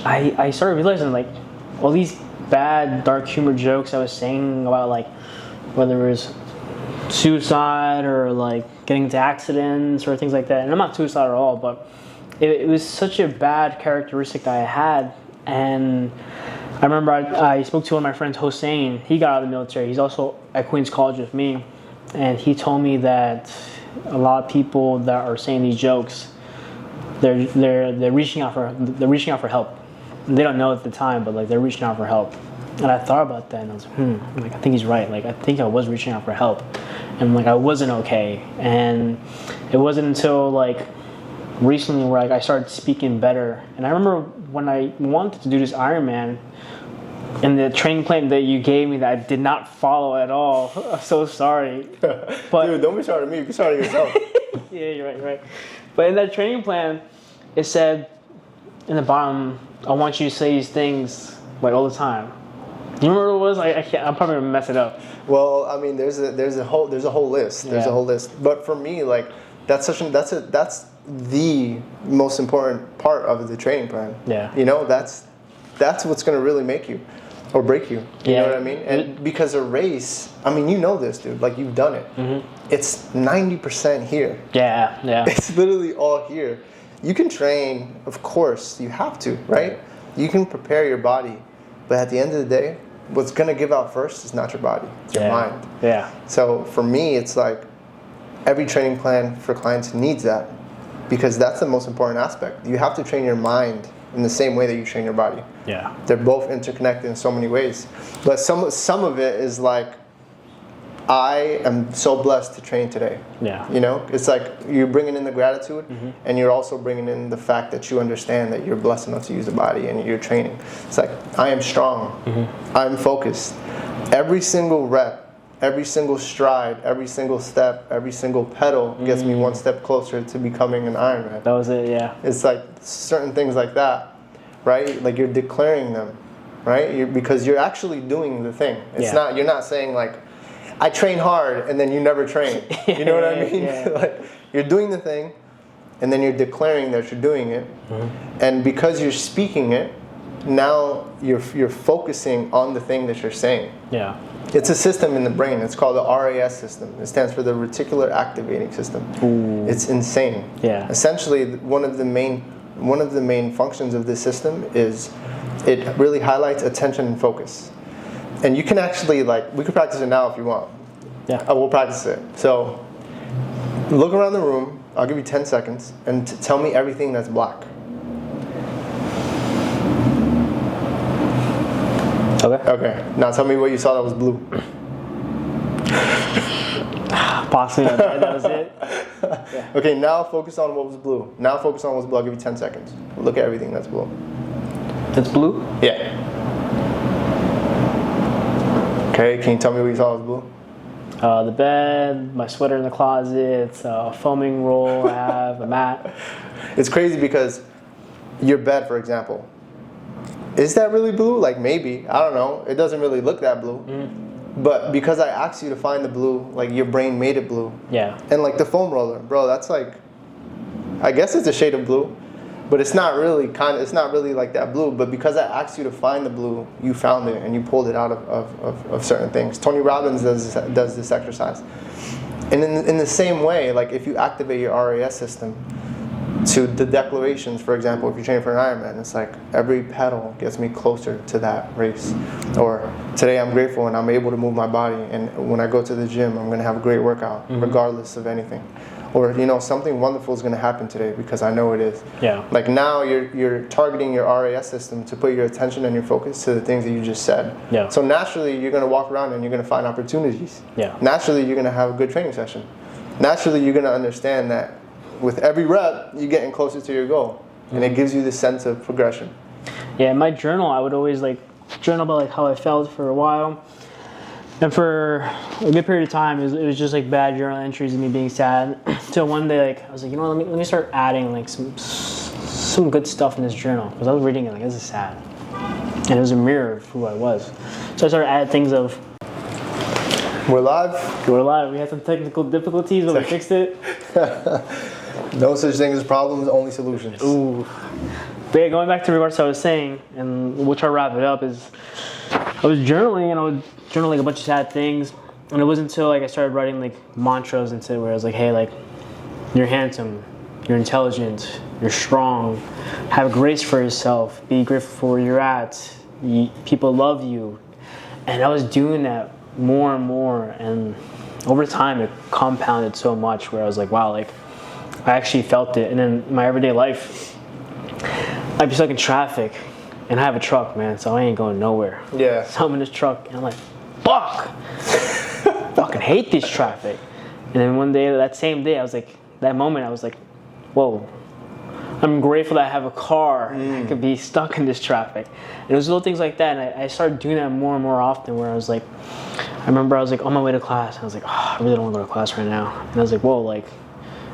Speaker 5: I started realizing, like, all these bad, dark humor jokes I was saying about, like, whether it was suicide or, like, getting into accidents or things like that. And I'm not suicidal at all, but it was such a bad characteristic that I had. And I remember I spoke to one of my friends, Hossein. He got out of the military. He's also at Queens College with me. And he told me that a lot of people that are saying these jokes, they're reaching out for help. They don't know at the time, but like they're reaching out for help. And I thought about that, and I was like, I think he's right. Like I think I was reaching out for help, and like I wasn't okay. And it wasn't until like recently where like I started speaking better. And I remember when I wanted to do this Ironman, and the training plan that you gave me that I did not follow at all. I'm so sorry. But
Speaker 4: Dude, don't be sorry to me. Be sorry to yourself.
Speaker 5: yeah, you're right. But in that training plan, it said in the bottom, I want you to say these things like all the time. Do you remember what it was? I'm probably gonna mess it up.
Speaker 4: Well, I mean, there's a whole list. There's a whole list. But for me, like that's the most important part of the training plan.
Speaker 5: Yeah.
Speaker 4: You know, that's what's gonna really make you or break you. You know what I mean? And because a race, I mean, you know this, dude. Like you've done it. Mm-hmm. It's 90% here.
Speaker 5: Yeah.
Speaker 4: It's literally all here. You can train, of course, you have to, right? You can prepare your body, but at the end of the day, what's gonna give out first is not your body, it's your mind.
Speaker 5: Yeah.
Speaker 4: So for me, it's like every training plan for clients needs that because that's the most important aspect. You have to train your mind in the same way that you train your body.
Speaker 5: Yeah.
Speaker 4: They're both interconnected in so many ways. But some of it is like, I am so blessed to train today.
Speaker 5: Yeah.
Speaker 4: You know, it's like you're bringing in the gratitude, and you're also bringing in the fact that you understand that you're blessed enough to use the body and you're training. It's like, I am strong. I'm focused. Every single rep, every single stride, every single step, every single pedal gets me one step closer to becoming an Ironman.
Speaker 5: That was it, yeah.
Speaker 4: It's like certain things like that, right? Like you're declaring them, right? Because you're actually doing the thing. It's not, you're not saying like, I train hard and then you never train. You know what I mean?
Speaker 5: Yeah.
Speaker 4: Like you're doing the thing and then you're declaring that you're doing it. And because you're speaking it, now you're focusing on the thing that you're saying.
Speaker 5: Yeah.
Speaker 4: It's a system in the brain. It's called the RAS system. It stands for the reticular activating system.
Speaker 5: Ooh.
Speaker 4: It's insane.
Speaker 5: Yeah.
Speaker 4: Essentially, one of the main functions of this system is it really highlights attention and focus. And you can actually, like, we could practice it now if you want.
Speaker 5: Yeah.
Speaker 4: We'll practice it. So, look around the room, I'll give you 10 seconds, and tell me everything that's black.
Speaker 5: Okay.
Speaker 4: Okay. Now tell me what you saw that was blue.
Speaker 5: Possibly that was it. Yeah.
Speaker 4: Okay, now focus on what was blue. Now focus on what's blue. I'll give you 10 seconds. Look at everything that's blue.
Speaker 5: It's blue?
Speaker 4: Yeah. Okay, can you tell me what you saw was blue?
Speaker 5: The bed, my sweater in the closet, a foaming roll I have, a mat.
Speaker 4: It's crazy because your bed, for example, is that really blue? Like maybe, I don't know. It doesn't really look that blue. But because I asked you to find the blue, like your brain made it blue.
Speaker 5: Yeah.
Speaker 4: And like the foam roller, bro, that's like, I guess it's a shade of blue, but it's not really like that blue. But because I asked you to find the blue, you found it and you pulled it out of certain things. Tony Robbins does this exercise. And in the same way, like if you activate your RAS system to the declarations, for example, if you're training for an Ironman, it's like every pedal gets me closer to that race. Or today I'm grateful and I'm able to move my body, and when I go to the gym, I'm gonna have a great workout, regardless of anything. Or something wonderful is gonna happen today because I know it is.
Speaker 5: Yeah.
Speaker 4: Like now you're targeting your RAS system to put your attention and your focus to the things that you just said.
Speaker 5: Yeah.
Speaker 4: So naturally you're gonna walk around and you're gonna find opportunities.
Speaker 5: Yeah.
Speaker 4: Naturally you're gonna have a good training session. Naturally you're gonna understand that with every rep, you're getting closer to your goal, and it gives you this sense of progression.
Speaker 5: Yeah, in my journal, I would always like journal about like how I felt for a while, and for a good period of time, it was just like bad journal entries of me being sad. Till one day, like I was like, you know, let me start adding like some good stuff in this journal, because I was reading it like, this is sad, and it was a mirror of who I was. So I started adding things of,
Speaker 4: We're live.
Speaker 5: we're alive. We had some technical difficulties, but we fixed it.
Speaker 4: No such thing as problems, only solutions.
Speaker 5: Ooh. But yeah, going back to regards to what I was saying, and we'll try to wrap it up, is I was journaling, and I would journal like a bunch of sad things, and it wasn't until like I started writing like mantras and where I was like, hey, like, you're handsome, you're intelligent, you're strong, have grace for yourself, be grateful for where you're at, people love you. And I was doing that more and more, and over time it compounded so much where I was like, wow, like I actually felt it. And then in my everyday life, I'd be stuck in traffic, and I have a truck, man, so I ain't going nowhere.
Speaker 4: Yeah.
Speaker 5: So I'm in this truck and I'm like, fuck, fucking hate this traffic. And then one day, that same day, I was like, that moment I was like, whoa, I'm grateful that I have a car. I could be stuck in this traffic. And it was little things like that, and I started doing that more and more often, where I was like, I remember I was like on my way to class, and I was like, oh, I really don't want to go to class right now. And I was like, whoa, like,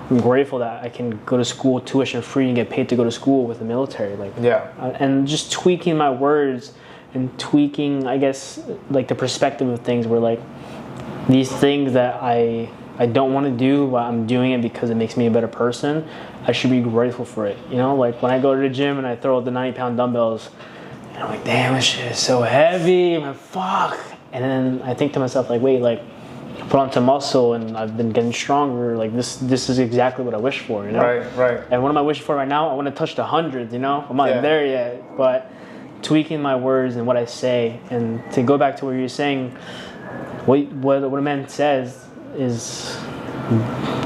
Speaker 5: I'm grateful that I can go to school tuition free and get paid to go to school with the military. Like,
Speaker 4: Yeah.
Speaker 5: And just tweaking my words and tweaking, I guess, like the perspective of things, where like these things that I don't want to do, but I'm doing it because it makes me a better person, I should be grateful for it. You know, like when I go to the gym and I throw the 90-pound dumbbells, and I'm like, damn, this shit is so heavy, I'm like, fuck. And then I think to myself, like, wait, like, put on some muscle and I've been getting stronger. Like this is exactly what I wish for, you know?
Speaker 4: Right.
Speaker 5: And what am I wishing for right now? I want to touch the 100, you know? I'm not there yet, but tweaking my words and what I say. And to go back to what you're saying, what a man says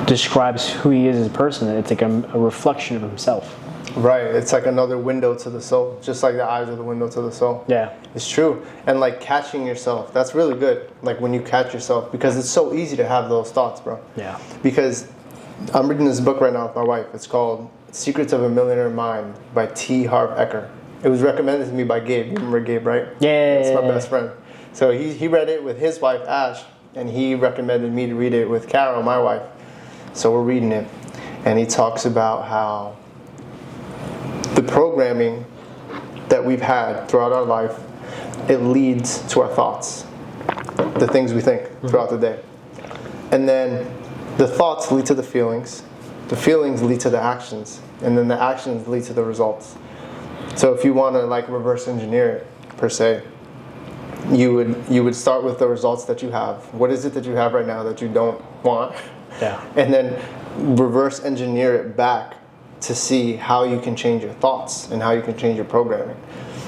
Speaker 5: describes who he is as a person. It's like a reflection of himself.
Speaker 4: Right. It's like another window to the soul, just like the eyes are the window to the soul.
Speaker 5: Yeah.
Speaker 4: It's true. And like catching yourself, that's really good. Like when you catch yourself, because it's so easy to have those thoughts, bro.
Speaker 5: Yeah.
Speaker 4: Because I'm reading this book right now with my wife. It's called Secrets of a Millionaire Mind by T. Harv Eker. It was recommended to me by Gabe. You remember Gabe, right?
Speaker 5: Yeah.
Speaker 4: It's my best friend. So he read it with his wife, Ash, and he recommended me to read it with Carol, my wife. So we're reading it. And he talks about how the programming that we've had throughout our life, it leads to our thoughts, the things we think throughout the day. And then the thoughts lead to the feelings lead to the actions, and then the actions lead to the results. So if you want to like reverse engineer it, per se, you would start with the results that you have. What is it that you have right now that you don't want?
Speaker 5: Yeah.
Speaker 4: And then reverse engineer it back to see how you can change your thoughts and how you can change your programming.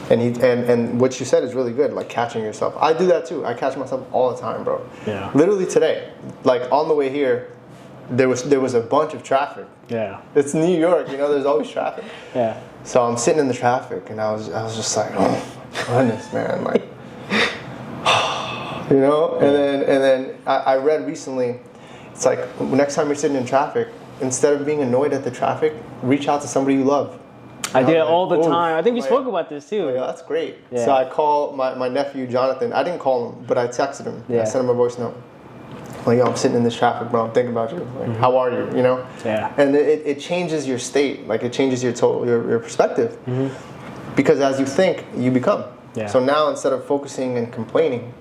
Speaker 4: And what you said is really good, like catching yourself. I do that too. I catch myself all the time, bro.
Speaker 5: Yeah.
Speaker 4: Literally today, like on the way here, there was a bunch of traffic.
Speaker 5: Yeah.
Speaker 4: It's New York, you know. There's always traffic.
Speaker 5: Yeah.
Speaker 4: So I'm sitting in the traffic, and I was just like, oh my goodness, man, like, you know. And then I read recently, it's like next time you're sitting in traffic, instead of being annoyed at the traffic, reach out to somebody you love.
Speaker 5: I do it
Speaker 4: like,
Speaker 5: all the
Speaker 4: "Ooh."
Speaker 5: time. I think we
Speaker 4: Like,
Speaker 5: spoke about this too.
Speaker 4: yeah, that's great.
Speaker 5: Yeah.
Speaker 4: So I call my nephew Jonathan. I didn't call him, but I texted him.
Speaker 5: Yeah.
Speaker 4: I sent him a voice note. Like, yo, I'm sitting in this traffic, bro. I'm thinking about you. Like, how are you? You know?
Speaker 5: Yeah.
Speaker 4: And it changes your state. Like, it changes your your perspective. Because as you think, you become.
Speaker 5: Yeah.
Speaker 4: So now instead of focusing and complaining,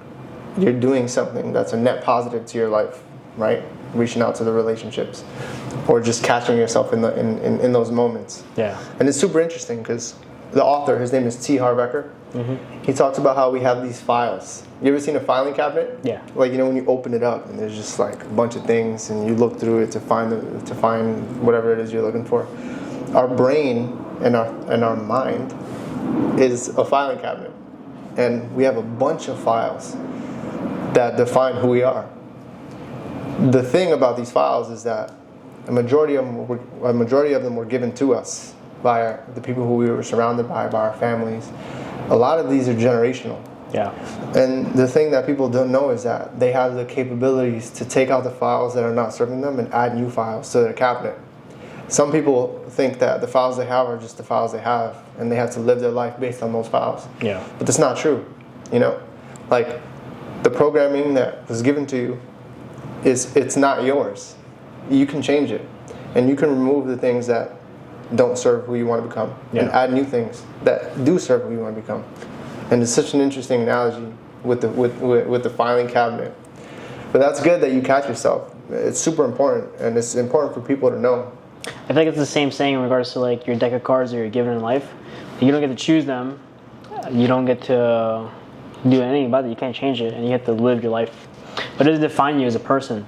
Speaker 4: you're doing something that's a net positive to your life, right? Reaching out to the relationships, or just catching yourself in those moments.
Speaker 5: Yeah.
Speaker 4: And it's super interesting because the author, his name is T. Harv Eker, he talks about how we have these files. You ever seen a filing cabinet?
Speaker 5: Yeah.
Speaker 4: Like, you know, when you open it up and there's just like a bunch of things and you look through it to find whatever it is you're looking for. Our brain and our mind is a filing cabinet, and we have a bunch of files that define who we are. The thing about these files is that a majority of them were given to us by the people who we were surrounded by our families. A lot of these are generational.
Speaker 5: Yeah.
Speaker 4: And the thing that people don't know is that they have the capabilities to take out the files that are not serving them and add new files to their cabinet. Some people think that the files they have are just the files they have, and they have to live their life based on those files.
Speaker 5: Yeah.
Speaker 4: But that's not true, you know? Like, the programming that was given to you, it's not yours. You can change it, and you can remove the things that don't serve who you want to become, and add new things that do serve who you want to become. And it's such an interesting analogy with the filing cabinet. But that's good that you catch yourself. It's super important, and it's important for people to know.
Speaker 5: I think it's the same saying in regards to like your deck of cards that you're given in life. You don't get to choose them. You don't get to do anything about it. You can't change it, and you have to live your life. But it does define you as a person.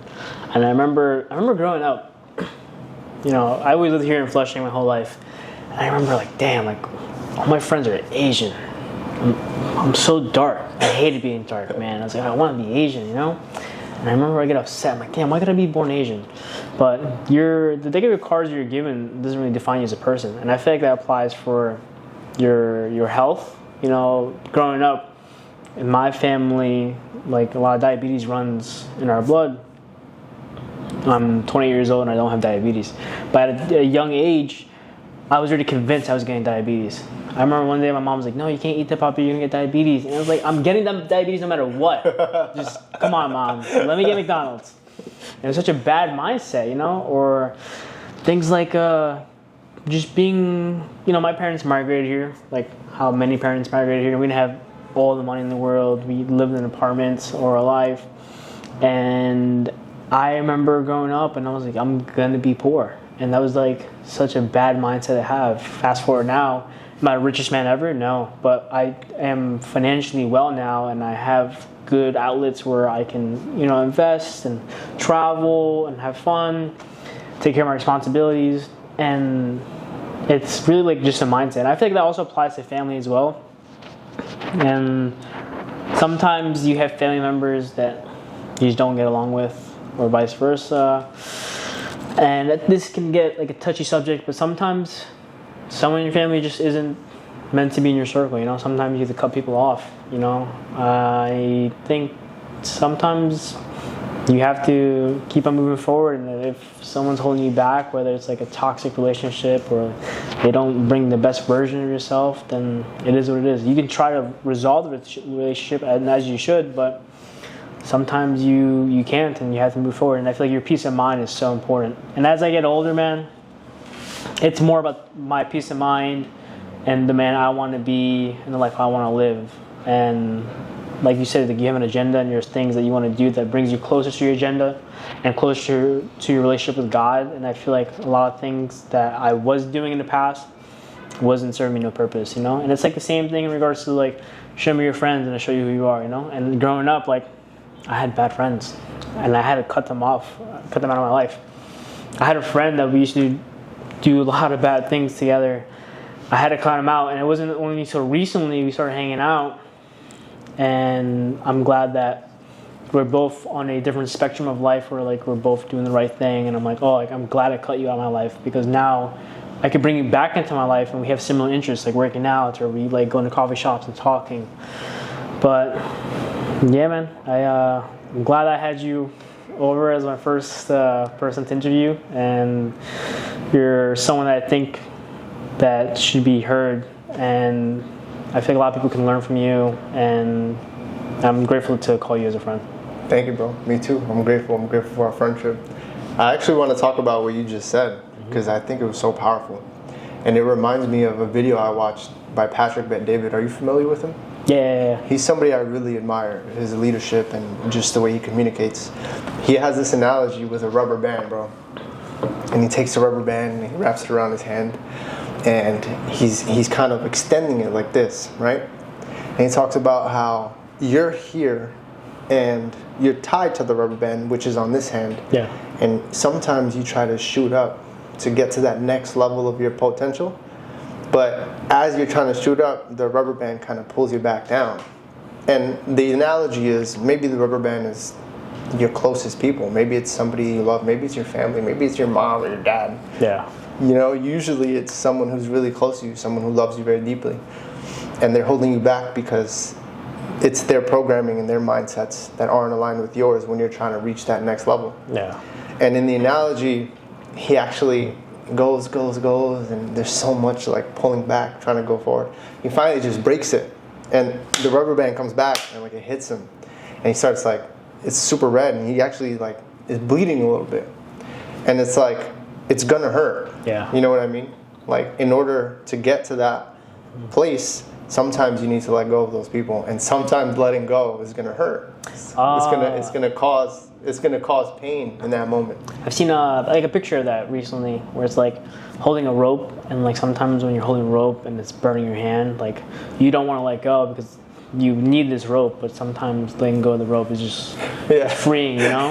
Speaker 5: And I remember growing up. You know, I always lived here in Flushing my whole life, and I remember like, damn, like all my friends are Asian. I'm so dark. I hated being dark, man. I was like, I want to be Asian, you know? And I remember I get upset. I'm like, damn, why could I be born Asian? But the deck of your cards you're given doesn't really define you as a person. And I feel like that applies for your health. You know, growing up, in my family, like a lot of diabetes runs in our blood. I'm 20 years old and I don't have diabetes. But at a young age, I was already convinced I was getting diabetes. I remember one day my mom was like, no, you can't eat that puppy, you're gonna get diabetes. And I was like, I'm getting diabetes no matter what. Just, come on, Mom, let me get McDonald's. And it was such a bad mindset, you know? Or things like just being, you know, my parents migrated here, like how many parents migrated here. We didn't have all the money in the world. We lived in apartments all our life. And I remember growing up and I was like, I'm gonna be poor. And that was like such a bad mindset to have. Fast forward now, am I the richest man ever? No, but I am financially well now, and I have good outlets where I can, you know, invest and travel and have fun, take care of my responsibilities. And it's really like just a mindset. I feel like that also applies to family as well. And sometimes you have family members that you just don't get along with, or vice versa. And this can get like a touchy subject, but sometimes someone in your family just isn't meant to be in your circle, you know? Sometimes you have to cut people off, you know? I think sometimes you have to keep on moving forward, and if someone's holding you back, whether it's like a toxic relationship or they don't bring the best version of yourself, then it is what it is. You can try to resolve the relationship as you should, but sometimes you can't, and you have to move forward. And I feel like your peace of mind is so important. And as I get older, man, it's more about my peace of mind and the man I want to be and the life I want to live. And like you said, like you have an agenda and there's things that you want to do that brings you closer to your agenda and closer to your relationship with God. And I feel like a lot of things that I was doing in the past wasn't serving me no purpose, you know? And it's like the same thing in regards to like, show me your friends and I'll show you who you are, you know? And growing up, like, I had bad friends and I had to cut them out of my life. I had a friend that we used to do a lot of bad things together. I had to cut him out, and it wasn't only so recently we started hanging out. And I'm glad that we're both on a different spectrum of life where like we're both doing the right thing, and I'm like, oh, like I'm glad I cut you out of my life because now I could bring you back into my life and we have similar interests like working out or we like going to coffee shops and talking. But yeah, man, I'm glad I had you over as my first person to interview, and you're someone that I think that should be heard, and I think a lot of people can learn from you, and I'm grateful to call you as a friend.
Speaker 4: Thank you, bro. Me too. I'm grateful. I'm grateful for our friendship. I actually want to talk about what you just said because I think it was so powerful, and it reminds me of a video I watched by Patrick Bet-David. Are you familiar with him?
Speaker 5: Yeah.
Speaker 4: He's somebody I really admire, his leadership and just the way he communicates. He has this analogy with a rubber band, bro. And he takes the rubber band and he wraps it around his hand, and he's kind of extending it like this, right? And he talks about how you're here and you're tied to the rubber band, which is on this hand.
Speaker 5: Yeah.
Speaker 4: And sometimes you try to shoot up to get to that next level of your potential. But as you're trying to shoot up, the rubber band kind of pulls you back down. And the analogy is maybe the rubber band is your closest people. Maybe it's somebody you love. Maybe it's your family. Maybe it's your mom or your dad.
Speaker 5: Yeah.
Speaker 4: You know, usually it's someone who's really close to you, someone who loves you very deeply. And they're holding you back because it's their programming and their mindsets that aren't aligned with yours when you're trying to reach that next level.
Speaker 5: Yeah.
Speaker 4: And in the analogy, he actually goes, and there's so much like pulling back, trying to go forward. He finally just breaks it, and the rubber band comes back, and like it hits him, and he starts like, it's super red, and he actually like is bleeding a little bit, and it's like, it's gonna hurt.
Speaker 5: Yeah.
Speaker 4: You know what I mean? Like in order to get to that place, sometimes you need to let go of those people, and sometimes letting go is gonna hurt. It's gonna cause pain in that moment.
Speaker 5: I've seen like a picture of that recently where it's like holding a rope, and like sometimes when you're holding a rope and it's burning your hand, like you don't want to let go because you need this rope, but sometimes letting go of the rope is just freeing, you know?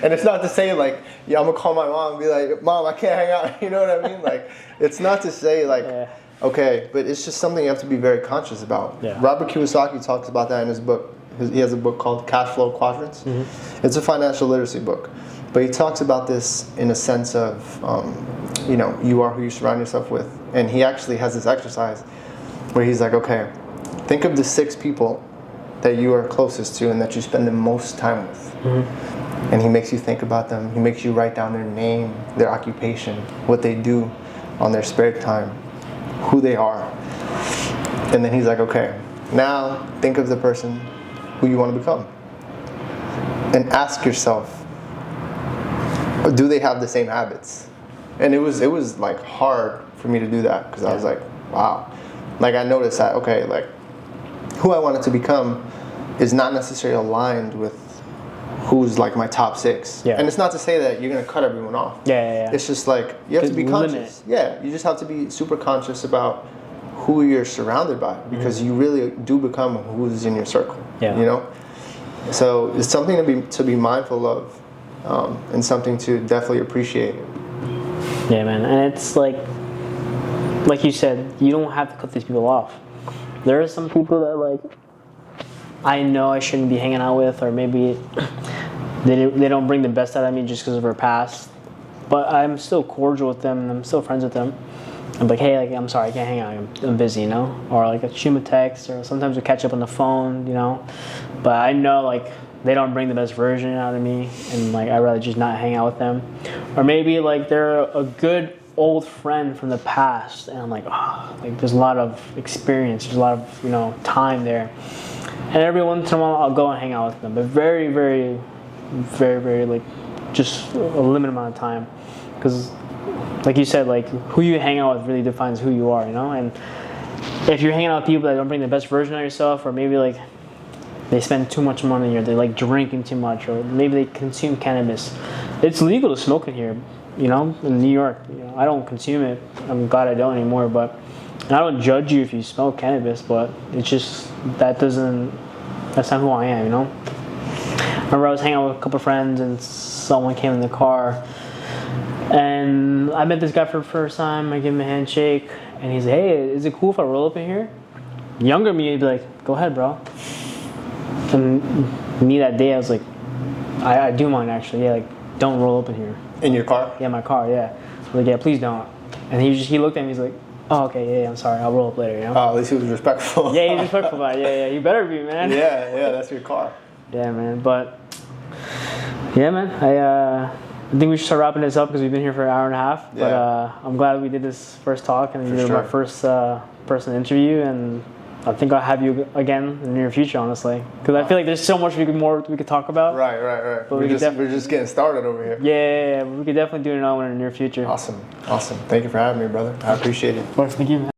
Speaker 4: And it's not to say like, yeah, I'm gonna call my mom and be like, Mom, I can't hang out, you know what I mean? Like, it's not to say like, okay, but it's just something you have to be very conscious about.
Speaker 5: Yeah.
Speaker 4: Robert Kiyosaki talks about that in his book. He has a book called Cash Flow Quadrants. Mm-hmm. It's a financial literacy book. But he talks about this in a sense of, you know, you are who you surround yourself with. And he actually has this exercise where he's like, okay, think of the 6 people that you are closest to and that you spend the most time with. Mm-hmm. And he makes you think about them. He makes you write down their name, their occupation, what they do on their spare time, who they are. And then he's like, okay, now think of the person who you want to become. And ask yourself, do they have the same habits? And it was like hard for me to do that because I was like, wow. Like I noticed that, okay, like who I wanted to become is not necessarily aligned with who's like my top 6. Yeah. And it's not to say that you're going to cut everyone off.
Speaker 5: Yeah.
Speaker 4: It's just like, you have to be conscious. Yeah, you just have to be super conscious about who you're surrounded by because you really do become who's in your circle. Yeah. You know? So it's something to be mindful of and something to definitely appreciate.
Speaker 5: Yeah, man. And it's like you said, you don't have to cut these people off. There are some people that like I know I shouldn't be hanging out with, or maybe they don't bring the best out of me just because of our past. But I'm still cordial with them, and I'm still friends with them. I'm like, hey, like, I'm sorry, I can't hang out. I'm busy, you know? Or like I shoot them a text, or sometimes we catch up on the phone, you know? But I know like they don't bring the best version out of me, and like I'd rather just not hang out with them. Or maybe like they're a good old friend from the past, and I'm like, oh, like there's a lot of experience, there's a lot of, you know, time there. And every once in a while I'll go and hang out with them, but very, very, very, very like just a limited amount of time, because like you said, like who you hang out with really defines who you are, you know? And if you're hanging out with people that don't bring the best version of yourself, or maybe like they spend too much money, or they're like drinking too much, or maybe they consume cannabis. It's legal to smoke in here, you know, in New York. You know, I don't consume it. I'm glad I don't anymore, but I don't judge you if you smoke cannabis, but it's just, that's not who I am, you know? I remember I was hanging out with a couple of friends, and someone came in the car, and I met this guy for the first time. I give him a handshake, and he's like, hey, is it cool if I roll up in here? Younger me, he'd be like, go ahead, bro. And me that day, I was like, I do mind actually. Yeah, like don't roll up in here.
Speaker 4: In your car?
Speaker 5: Yeah, my car. Yeah. I was like, yeah, please don't. And he looked at me. He's like, oh, okay, yeah, I'm sorry. I'll roll up later. You know?
Speaker 4: At least he was respectful.
Speaker 5: Yeah, he's respectful about it. Yeah, you better be, man.
Speaker 4: Yeah, that's your car.
Speaker 5: Yeah, man. But yeah, man. I think we should start wrapping this up because we've been here for an hour and a half. But I'm glad we did this first talk and you were my first person interview, and I think I'll have you again in the near future, honestly, because I feel like there's so much we could talk about.
Speaker 4: Right.
Speaker 5: But
Speaker 4: we're just getting started over here.
Speaker 5: Yeah. We could definitely do another one in the near future.
Speaker 4: Awesome. Thank you for having me, brother. I appreciate it.
Speaker 5: Of course, thank you, man.